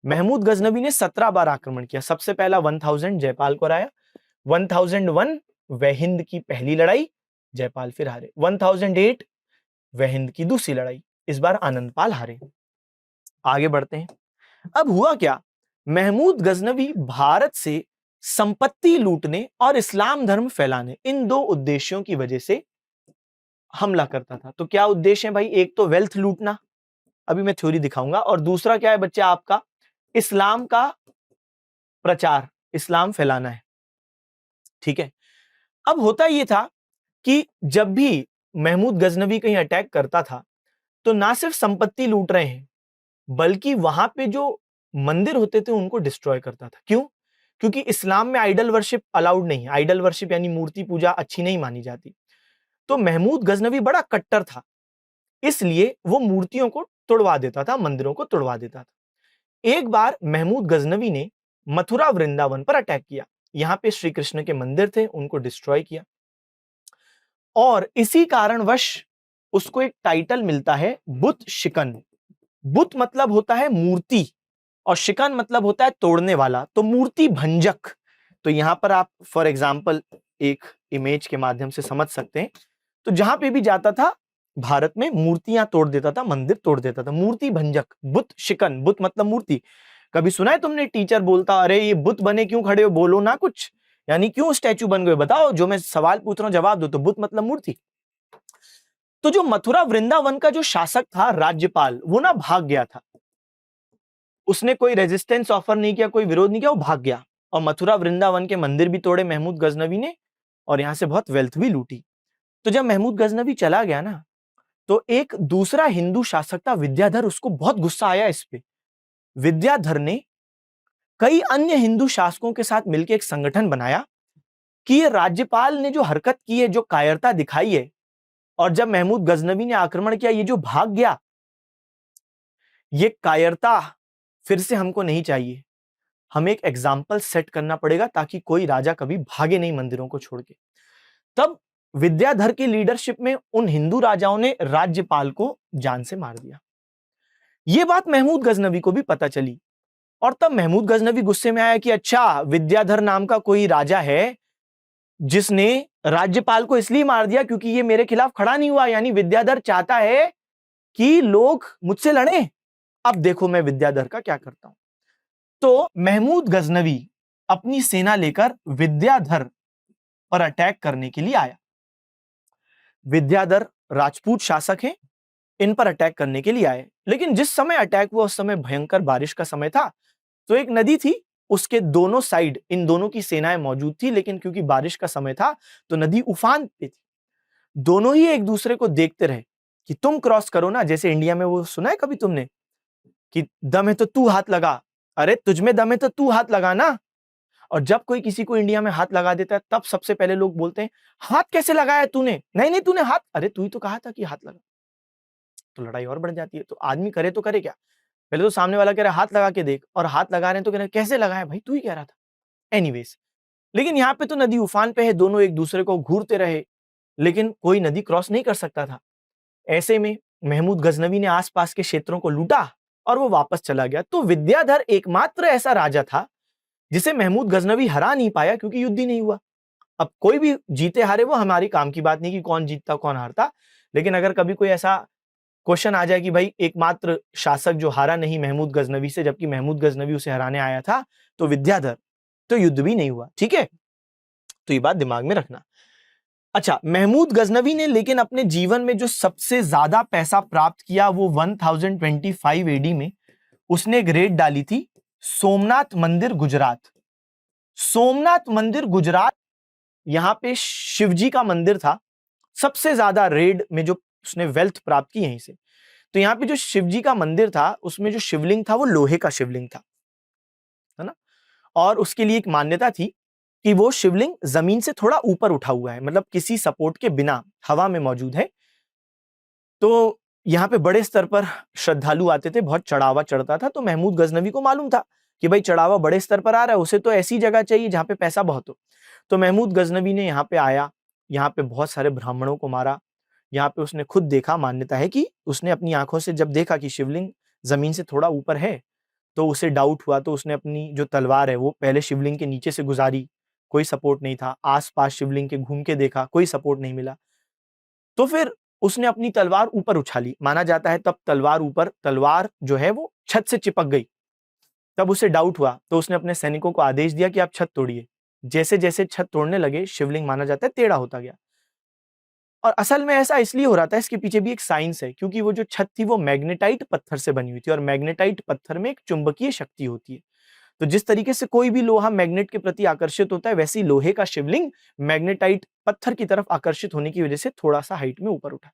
A: महमूद गजनवी ने 17 बार आक्रमण किया। सबसे पहला 1000 जयपाल को हराया। 1001 वह हिंद की पहली लड़ाई, जयपाल फिर हारे। 1008 वह हिंद की दूसरी लड़ाई, इस बार आनंद पाल हारे। आगे बढ़ते हैं। अब हुआ क्या, महमूद गजनवी भारत से संपत्ति लूटने और इस्लाम धर्म फैलाने, इन 2 उद्देश्यों की वजह से हमला करता था। तो क्या उद्देश्य है भाई? एक तो वेल्थ लूटना, अभी मैं थ्योरी दिखाऊंगा, और दूसरा क्या है बच्चे आपका? इस्लाम का प्रचार, इस्लाम फैलाना है। ठीक है। अब होता यह था कि जब भी महमूद गजनवी कहीं अटैक करता था तो ना सिर्फ संपत्ति लूट रहे हैं, बल्कि वहां पे जो मंदिर होते थे उनको डिस्ट्रॉय करता था। क्यों? क्योंकि इस्लाम में आइडल वर्शिप अलाउड नहीं है। आइडल वर्शिप यानी मूर्ति पूजा अच्छी नहीं मानी जाती। तो महमूद गजनवी बड़ा कट्टर था। इसलिए वो मूर्तियों को तोड़वा देता था, मंदिरों को तोड़वा देता था। एक बार महमूद गजनवी ने मथुरा वृंदावन पर अटैक किया। यहां पे श्री कृष्ण के मंदिर थे, उनको डिस्ट्रॉय किया, और इसी कारणवश उसको एक टाइटल मिलता है बुत शिकन। बुत मतलब होता है मूर्ति, और शिकन मतलब होता है तोड़ने वाला, तो मूर्ति भंजक। तो यहां पर आप फॉर एग्जाम्पल एक इमेज के माध्यम से समझ सकते हैं। तो जहां पे भी जाता था भारत में, मूर्तियां तोड़ देता था, मंदिर तोड़ देता था, मूर्ति भंजक, बुत शिकन। बुत मतलब मूर्ति। कभी सुना है तुमने टीचर बोलता, अरे ये बुत बने क्यों खड़े हो, बोलो ना कुछ, यानी क्यों स्टैचू बन गए, बताओ, जो मैं सवाल पूछ रहा हूं जवाब दो। तो बुत मतलब मूर्ति। तो जो मथुरा वृंदावन का जो शासक था, राज्यपाल, वो ना भाग गया था। उसने कोई रेजिस्टेंस ऑफर नहीं किया, कोई विरोध नहीं किया, वो भाग गया। और मथुरा वृंदावन के मंदिर भी तोड़े महमूद गजनवी ने, और यहां से बहुत वेल्थ भी लूटी। तो जब महमूद गजनवी चला गया ना, तो एक दूसरा हिंदू शासक था विद्याधर, उसको बहुत गुस्सा आया इस पे। विद्याधर ने कई अन्य हिंदू शासकों के साथ मिलकर एक संगठन बनाया कि ये राज्यपाल ने जो हरकत की है, जो कायरता दिखाई है, और जब महमूद गजनवी ने आक्रमण किया, ये जो भाग गया, ये कायरता फिर से हमको नहीं चाहिए। हमें एक एग्जाम्पल सेट करना पड़ेगा ताकि कोई राजा कभी भागे नहीं मंदिरों को छोड़ के। तब विद्याधर की लीडरशिप में उन हिंदू राजाओं ने राज्यपाल को जान से मार दिया। यह बात महमूद गजनवी को भी पता चली, और तब महमूद गजनवी गुस्से में आया कि अच्छा, विद्याधर नाम का कोई राजा है जिसने राज्यपाल को इसलिए मार दिया क्योंकि ये मेरे खिलाफ खड़ा नहीं हुआ, यानी विद्याधर चाहता है कि लोग मुझसे लड़े। अब देखो मैं विद्याधर का क्या करता हूं। तो महमूद गजनवी अपनी सेना लेकर विद्याधर पर अटैक करने के लिए आया। विद्याधर राजपूत शासक हैं, इन पर अटैक करने के लिए आए। लेकिन जिस समय अटैक हुआ उस समय भयंकर बारिश का समय था, तो एक नदी थी, उसके दोनों साइड इन दोनों की सेनाएं मौजूद थी, लेकिन क्योंकि बारिश का समय था तो नदी उफान पे थी। दोनों ही एक दूसरे को देखते रहे कि तुम क्रॉस करो ना, जैसे इंडिया में वो सुना है कभी तुमने कि दम है तो तू हाथ लगा, अरे तुझमें दम है तो तू हाथ लगा ना। और जब कोई किसी को इंडिया में हाथ लगा देता है, तब सबसे पहले लोग बोलते हैं हाथ कैसे लगाया तूने, नहीं नहीं तूने हाथ, अरे तू ही तो कहा था कि हाथ लगा। तो लड़ाई और बढ़ जाती है। तो आदमी करे तो करे क्या, पहले तो सामने वाला कह रहा है हाथ लगा के देख, और हाथ लगा रहे हैं तो कह रहे कैसे लगाया भाई, तू ही कह रहा था। एनीवेज, लेकिन यहाँ पे तो नदी उफान पे है, दोनों एक दूसरे को घूरते रहे, लेकिन कोई नदी क्रॉस नहीं कर सकता था। ऐसे में महमूद गजनवी ने आसपास के क्षेत्रों को लूटा और वो वापस चला गया। तो विद्याधर एकमात्र ऐसा राजा था जिसे महमूद गजनवी हरा नहीं पाया, क्योंकि युद्ध ही नहीं हुआ। अब कोई भी जीते हारे वो हमारी काम की बात नहीं कि कौन जीतता कौन हारता, लेकिन अगर कभी कोई ऐसा क्वेश्चन आ जाए कि भाई एकमात्र शासक जो हारा नहीं महमूद गजनवी से, जबकि महमूद गजनवी उसे हराने आया था, तो विद्याधर, तो युद्ध भी नहीं हुआ। ठीक है, तो ये बात दिमाग में रखना। अच्छा, महमूद गजनवी ने लेकिन अपने जीवन में जो सबसे ज्यादा पैसा प्राप्त किया वो 1025 एडी में उसने एक रेड डाली थी सोमनाथ मंदिर गुजरात। सोमनाथ मंदिर गुजरात, यहां पे शिवजी का मंदिर था। सबसे ज्यादा रेड में जो उसने वेल्थ प्राप्त की यहीं से। तो यहां पे जो शिवजी का मंदिर था, उसमें जो शिवलिंग था वो लोहे का शिवलिंग था, है ना। और उसके लिए एक मान्यता थी कि वो शिवलिंग जमीन से थोड़ा ऊपर उठा हुआ है, मतलब किसी सपोर्ट के बिना हवा में मौजूद है। तो यहाँ पे बड़े स्तर पर श्रद्धालु आते थे, बहुत चढ़ावा चढ़ता था। तो महमूद गजनवी को मालूम था कि भाई चढ़ावा बड़े स्तर पर आ रहा है, उसे तो ऐसी जगह चाहिए जहां पे पैसा बहुत हो। तो महमूद गजनवी ने यहाँ पे आया, यहाँ पे बहुत सारे ब्राह्मणों को मारा। यहाँ पे उसने खुद देखा, मान्यता है कि उसने अपनी आंखों से जब देखा कि शिवलिंग जमीन से थोड़ा ऊपर है, तो उसे डाउट हुआ। तो उसने अपनी जो तलवार है वो पहले शिवलिंग के नीचे से गुजारी, कोई सपोर्ट नहीं था। आसपास शिवलिंग के घूम के देखा, कोई सपोर्ट नहीं मिला। तो फिर उसने अपनी तलवार ऊपर उछाली, माना जाता है तब तलवार ऊपर, तलवार जो है वो छत से चिपक गई। तब उसे डाउट हुआ, तो उसने अपने सैनिकों को आदेश दिया कि आप छत तोड़िए। जैसे जैसे छत तोड़ने लगे, शिवलिंग माना जाता है टेढ़ा होता गया। और असल में ऐसा इसलिए हो रहा था, इसके पीछे भी एक साइंस है, क्योंकि वो जो छत थी वो मैग्नेटाइट पत्थर से बनी हुई थी, और मैग्नेटाइट पत्थर में एक चुंबकीय शक्ति होती है। तो जिस तरीके से कोई भी लोहा मैग्नेट के प्रति आकर्षित होता है, वैसे ही लोहे का शिवलिंग मैग्नेटाइट पत्थर की तरफ आकर्षित होने की वजह से थोड़ा सा हाइट में ऊपर उठा।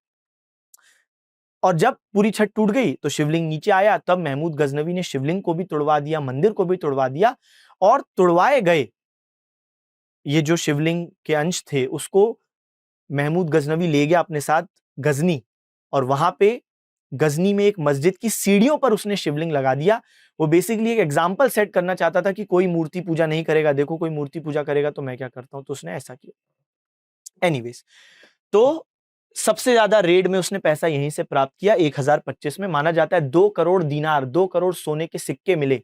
A: और जब पूरी छत टूट गई तो शिवलिंग नीचे आया। तब महमूद गजनवी ने शिवलिंग को भी तोड़वा दिया, मंदिर को भी तोड़वा दिया, और तोड़वाए गए ये जो शिवलिंग के अंश थे उसको महमूद गजनवी ले गया अपने साथ गजनी, और वहां पे गजनी में एक मस्जिद की सीढ़ियों पर उसने शिवलिंग लगा दिया। वो बेसिकली एक एग्जाम्पल सेट करना चाहता था कि कोई मूर्ति पूजा नहीं करेगा, देखो कोई मूर्ति पूजा करेगा तो मैं क्या करता हूं, तो उसने ऐसा किया। एनीवेज, तो सबसे ज्यादा रेड में उसने पैसा यहीं से प्राप्त किया। 1025 में माना जाता है 2 करोड़ दीनार, 2 करोड़ सोने के सिक्के मिले,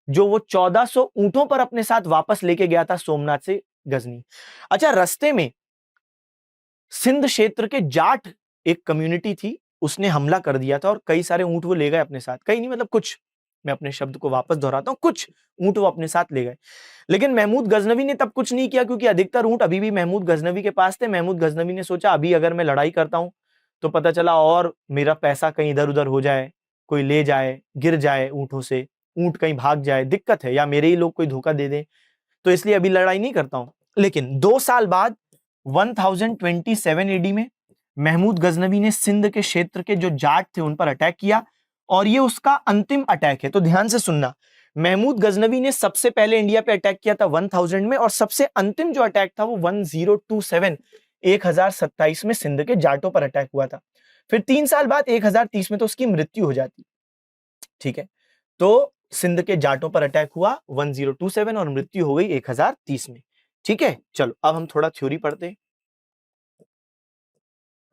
A: जो वो 1400 ऊंटों पर अपने साथ वापस लेके गया था सोमनाथ से गजनी। अच्छा, रास्ते में सिंध क्षेत्र के जाट एक कम्युनिटी थी, उसने हमला कर दिया था और कई सारे ऊंट वो ले गए अपने साथ। कई नहीं, मतलब कुछ, मैं अपने शब्द को वापस दोहराता हूं, कुछ ऊंट वो अपने साथ ले गए। लेकिन महमूद गजनवी ने तब कुछ नहीं किया, क्योंकि अधिकतर ऊंट अभी भी महमूद गजनवी के पास थे। महमूद गजनवी ने सोचा अभी अगर मैं लड़ाई करता हूं तो पता चला और मेरा पैसा कहीं इधर उधर हो जाए, कोई ले जाए, गिर जाए ऊंटों से, ऊंट कहीं भाग जाए, दिक्कत है, या मेरे ही लोग कोई धोखा दे दे, तो इसलिए अभी लड़ाई नहीं करता हूं। लेकिन 2 साल बाद 1027 एडी में महमूद गजनवी ने सिंध के क्षेत्र के जो जाट थे उन पर अटैक किया, और ये उसका अंतिम अटैक है। तो ध्यान से सुनना, महमूद गजनवी ने सबसे पहले इंडिया पे अटैक किया था 1000 में, और सबसे अंतिम जो अटैक था वो 1027 1027 में सिंध के जाटों पर अटैक हुआ था। फिर 3 साल बाद 1030 में तो उसकी मृत्यु हो जाती। ठीक है, तो सिंध के जाटों पर अटैक हुआ 1027 और मृत्यु हो गई 1030 में। ठीक है, चलो अब हम थोड़ा थ्योरी पढ़ते हैं।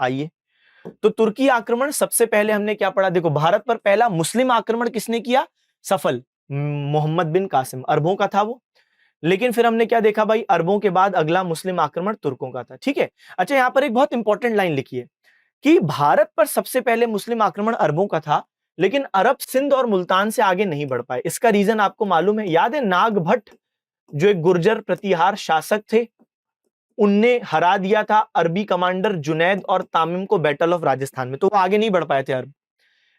A: आइए, तो तुर्की आक्रमण सबसे पहले हमने क्या पढ़ा, देखो भारत पर पहला मुस्लिम आक्रमण किसने किया, सफल, मोहम्मद बिन कासिम, अरबों का था वो। लेकिन फिर हमने क्या देखा भाई, अरबों के बाद अगला मुस्लिम आक्रमण तुर्कों का था। ठीक है, अच्छा यहां पर एक बहुत इंपॉर्टेंट लाइन लिखी है कि भारत पर सबसे पहले मुस्लिम आक्रमण अरबों का था, लेकिन अरब सिंध और मुल्तान से आगे नहीं बढ़ पाए। इसका रीजन आपको मालूम है, याद है, नागभट्ट जो एक गुर्जर प्रतिहार शासक थे, उनने हरा दिया था अरबी कमांडर जुनैद और तामिम को बैटल ऑफ राजस्थान में, तो वो आगे नहीं बढ़ पाए थे अरब।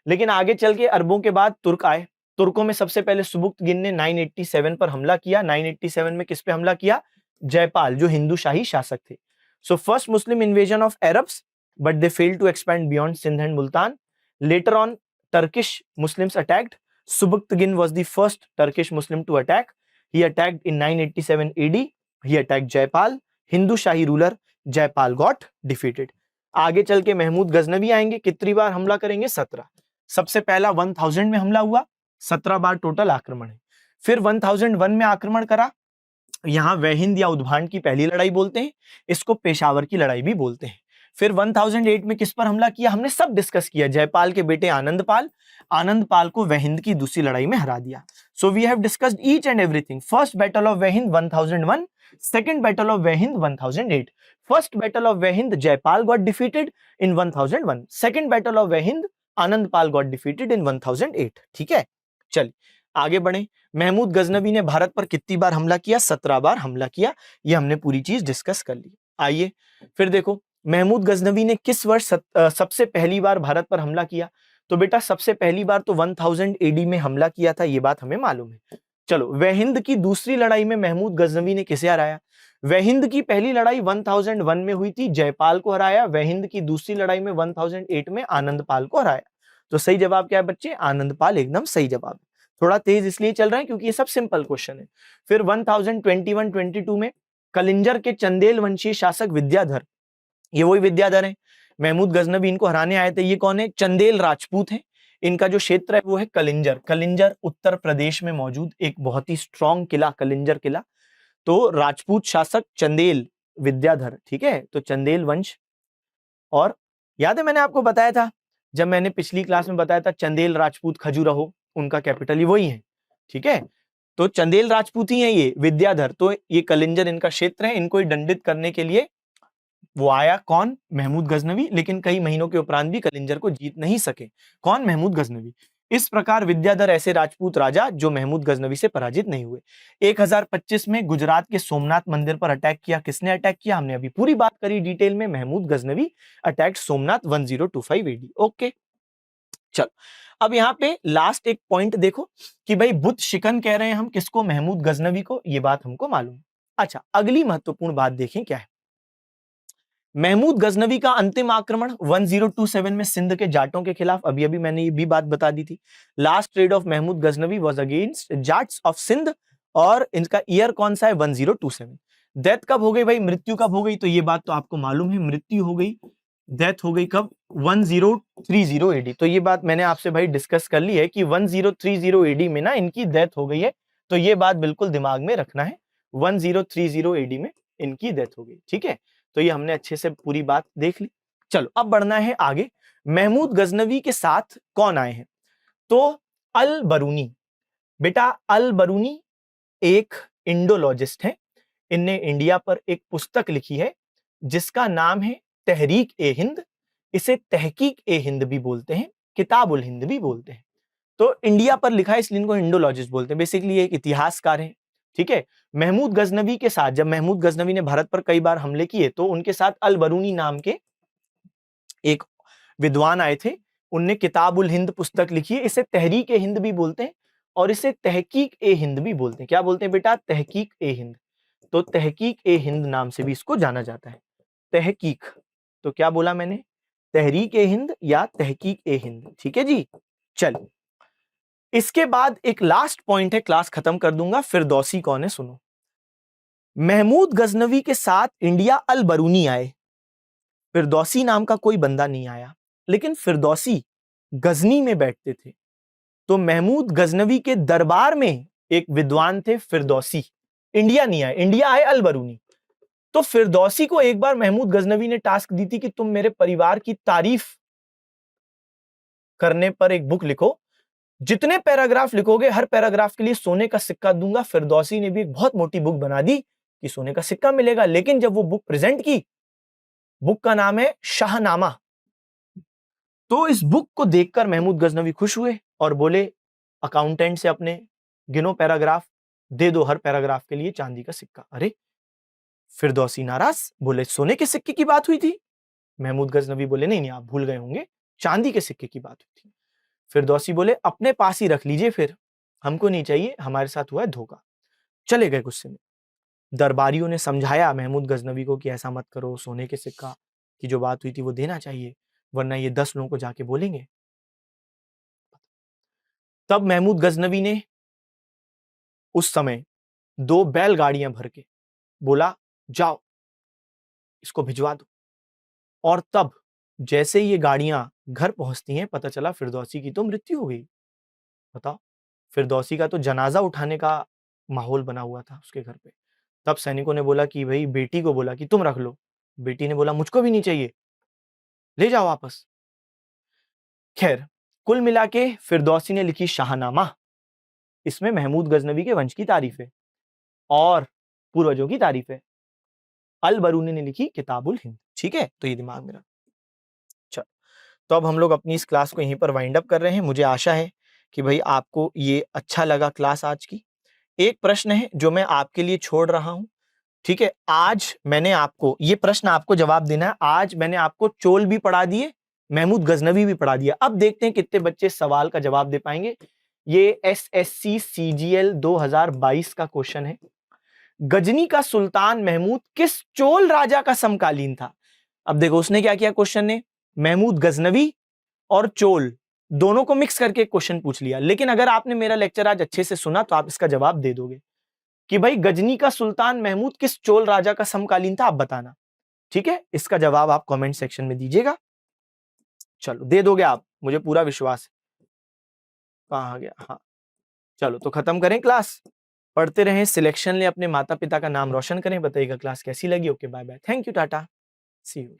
A: लेकिन आगे चल के अरबों के बाद तुर्क आए। तुर्कों में सबसे पहले सुबुक्तगिन ने 987 पर हमला किया। 987 में किस पे हमला किया, जयपाल, जो हिंदू शाही शासक थे। So first Muslim invasion of Arabs, but they failed to expand beyond Sindh and Multan. Later on Turkish Muslims attacked. Subuktigin was the first Turkish Muslim to attack. He attacked in 987 AD. He attacked Jaipal. Hindu shahi ruler Jaipal got defeated. आगे चल के महमूद गजनवी आएंगे, कितनी बार हमला करेंगे, 17। सबसे पहला 1000 में हमला हुआ, 17 बार टोटल आक्रमण है। फिर 1001 में आक्रमण करा, यहां वहिंद या उद्भांड की पहली लड़ाई बोलते हैं, इसको पेशावर की लड़ाई भी बोलते हैं। फिर 1008 में किस पर हमला किया, हमने सब डिस्कस किया, जयपाल के बेटे आनंदपाल, आनंदपाल को वहिंद की दूसरी लड़ाई में हरा दिया। So we have discussed each and everything. First battle of Waihind 1001, second battle of Waihind 1008। First battle of Waihind Jaipal got defeated in 1001, second battle of Waihind Anandpal got defeated in 1008। ठीक है, चलिए आगे बढ़े। महमूद गजनवी ने भारत पर कितनी बार हमला किया, 17 बार हमला किया। ये हमने पूरी चीज डिस्कस कर ली। आइए फिर देखो, महमूद गजनवी ने किस वर्ष सबसे पहली बार भारत पर हमला किया, तो बेटा सबसे पहली बार तो 1000 एडी में हमला किया था, ये बात हमें मालूम है। चलो, वहिंद की दूसरी लड़ाई में महमूद गजनवी ने किसे हराया, वहिंद की पहली लड़ाई 1001 में हुई थी, जयपाल को हराया। वहिंद की दूसरी लड़ाई में 1008 में आनंदपाल को हराया। तो सही जवाब क्या है बच्चे, आनंदपाल एकदम सही जवाब है। थोड़ा तेज इसलिए चल रहा है क्योंकि ये सब सिंपल क्वेश्चन है। फिर 1021-22 में कलिंजर के चंदेल वंशीय शासक विद्याधर, ये वही विद्याधर हैं, महमूद गजनवी इनको हराने आए थे। ये कौन है, चंदेल राजपूत हैं। इनका जो क्षेत्र है वो है कलिंजर। कलिंजर उत्तर प्रदेश में मौजूद एक बहुत ही स्ट्रॉन्ग किला, कलिंजर किला। तो राजपूत शासक चंदेल विद्याधर, ठीक है, तो चंदेल वंश। और याद है मैंने आपको बताया था, जब मैंने पिछली क्लास में बताया था, चंदेल राजपूत खजुराहो उनका कैपिटल ही वही है। ठीक है, तो चंदेल राजपूत ही है ये विद्याधर। तो ये कलिंजर इनका क्षेत्र है। इनको दंडित करने के लिए वो आया, कौन, महमूद गजनवी। लेकिन कई महीनों के उपरांत भी कलिंजर को जीत नहीं सके, कौन, महमूद गजनवी। इस प्रकार विद्याधर ऐसे राजपूत राजा जो महमूद गजनवी से पराजित नहीं हुए। 1025 में गुजरात के सोमनाथ मंदिर पर अटैक किया, किसने अटैक किया, हमने अभी पूरी बात करी डिटेल में, Mahmud Ghaznavi attack Somnath 1025 AD. Okay, चलो अब यहाँ पे लास्ट एक पॉइंट देखो कि भाई बुत शिकन कह रहे हैं हम किसको, महमूद गजनवी को, ये बात हमको मालूम। अच्छा, अगली महत्वपूर्ण बात देखें क्या है। महमूद गजनवी का अंतिम आक्रमण 1027 में सिंध के जाटों के खिलाफ, अभी अभी मैंने ये भी बात बता दी थी। Last raid of Mahmud Ghaznavi was against Jats of Sindh, और इनका ईयर कौन सा है, 1027। डेथ कब हो गई भाई, मृत्यु कब हो गई, तो ये बात तो आपको मालूम है, मृत्यु हो गई डेथ हो गई कब? 1030 एडी। तो ये बात मैंने आपसे भाई डिस्कस कर ली है कि 1030 एडी में ना इनकी डेथ हो गई है, तो ये बात बिल्कुल दिमाग में रखना है, 1030 एडी में इनकी डेथ हो गई, ठीक है। तो ये हमने अच्छे से पूरी बात देख ली। चलो अब बढ़ना है आगे। महमूद गजनवी के साथ कौन आए हैं? तो अल बरूनी। बेटा अल बरूनी एक इंडोलॉजिस्ट है। इनने इंडिया पर एक पुस्तक लिखी है जिसका नाम है तहरीक ए हिंद। इसे तहकीक ए हिंद भी बोलते हैं, किताब उल हिंद भी बोलते हैं। तो इंडिया पर लिखा है इसलिए इनको इंडोलॉजिस्ट बोलते हैं। बेसिकली एक इतिहासकार है, ठीक है। महमूद गजनवी के साथ, जब महमूद गजनवी ने भारत पर कई बार हमले किए तो उनके साथ अल बरूनी नाम के एक विद्वान आए थे। उनने किताब उल हिंद पुस्तक लिखी है। इसे तहरीक ए हिंद भी बोलते हैं और इसे तहकीक ए हिंद भी बोलते हैं। क्या बोलते हैं बेटा? तहकीक ए हिंद। तो तहकीक ए हिंद नाम से भी इसको जाना जाता है। तहकीक, तो क्या बोला मैंने? तहरीक ए हिंद या तहकीक ए हिंद, ठीक है जी। चल, इसके बाद एक लास्ट पॉइंट है, क्लास खत्म कर दूंगा। फिरदौसी कौन है सुनो। महमूद गजनवी के साथ इंडिया अल बरूनी आए, फिरदौसी नाम का कोई बंदा नहीं आया। लेकिन फिरदौसी गजनी में बैठते थे, तो महमूद गजनवी के दरबार में एक विद्वान थे फिरदौसी, इंडिया नहीं आए, इंडिया आए अल बरूनी। तो फिरदौसी को एक बार महमूद गजनवी ने टास्क दी थी कि तुम मेरे परिवार की तारीफ करने पर एक बुक लिखो, जितने पैराग्राफ लिखोगे हर पैराग्राफ के लिए सोने का सिक्का दूंगा। फिरदौसी ने भी एक बहुत मोटी बुक बना दी कि सोने का सिक्का मिलेगा। लेकिन जब वो बुक प्रेजेंट की, बुक का नाम है शाहनामा, तो इस बुक को देखकर महमूद गजनवी खुश हुए और बोले अकाउंटेंट से अपने, गिनो पैराग्राफ, दे दो हर पैराग्राफ के लिए चांदी का सिक्का। अरे फिरदौसी नाराज, बोले सोने के सिक्के की बात हुई थी। महमूद गजनवी बोले नहीं नहीं, आप भूल गए होंगे, चांदी के सिक्के की बात हुई थी। फिरदौसी बोले अपने पास ही रख लीजिए, फिर हमको नहीं चाहिए, हमारे साथ हुआ है धोखा। चले गए गुस्से में। दरबारियों ने समझाया महमूद गजनवी को कि ऐसा मत करो, सोने के सिक्का की जो बात हुई थी वो देना चाहिए, वरना ये 10 लोगों को जाके बोलेंगे। तब महमूद गजनवी ने उस समय 2 बैलगाड़ियां भर के बोला जाओ इसको भिजवा दो। और तब जैसे ये गाड़ियां घर पहुंचती हैं, पता चला फिरदौसी की तो मृत्यु हो गई। बताओ, फिरदौसी का तो जनाजा उठाने का माहौल बना हुआ था उसके घर पे। तब सैनिकों ने बोला कि भाई, बेटी को बोला कि तुम रख लो। बेटी ने बोला मुझको भी नहीं चाहिए, ले जाओ वापस। खैर, कुल मिला के फिरदौसी ने लिखी शाहनामा। इसमें महमूद गजनवी के वंश की तारीफ है और पूर्वजों की तारीफ है। अल बरूनी ने लिखी किताबुल हिंद, ठीक है। तो ये दिमाग में रख। चलो, तो अब हम लोग अपनी इस क्लास को यहीं पर वाइंड अप कर रहे हैं। मुझे आशा है कि भाई आपको ये अच्छा लगा क्लास आज की। एक प्रश्न है जो मैं आपके लिए छोड़ रहा हूं, ठीक है। आज मैंने आपको ये प्रश्न आपको जवाब देना है। आज मैंने आपको चोल भी पढ़ा दिए, महमूद गजनवी भी पढ़ा दिया। अब देखते हैं कितने बच्चे सवाल का जवाब दे पाएंगे। ये एसएससी सीजीएल 2022 का क्वेश्चन है। गजनी का सुल्तान महमूद किस चोल राजा का समकालीन था? अब देखो उसने क्या किया, क्वेश्चन ने महमूद गजनवी और चोल दोनों को मिक्स करके क्वेश्चन पूछ लिया। लेकिन अगर आपने मेरा लेक्चर आज अच्छे से सुना तो आप इसका जवाब दे दोगे कि भाई गजनी का सुल्तान महमूद किस चोल राजा का समकालीन था, आप बताना, ठीक है। इसका जवाब आप कमेंट सेक्शन में दीजिएगा। चलो, दे दोगे आप, मुझे पूरा विश्वास है। कहाँ आ गया? हाँ, चलो तो खत्म करें क्लास। पढ़ते रहें, सिलेक्शन ले, अपने माता पिता का नाम रोशन करें। बताइएगा क्लास कैसी लगी। Okay, bye bye, thank you, tata, see you.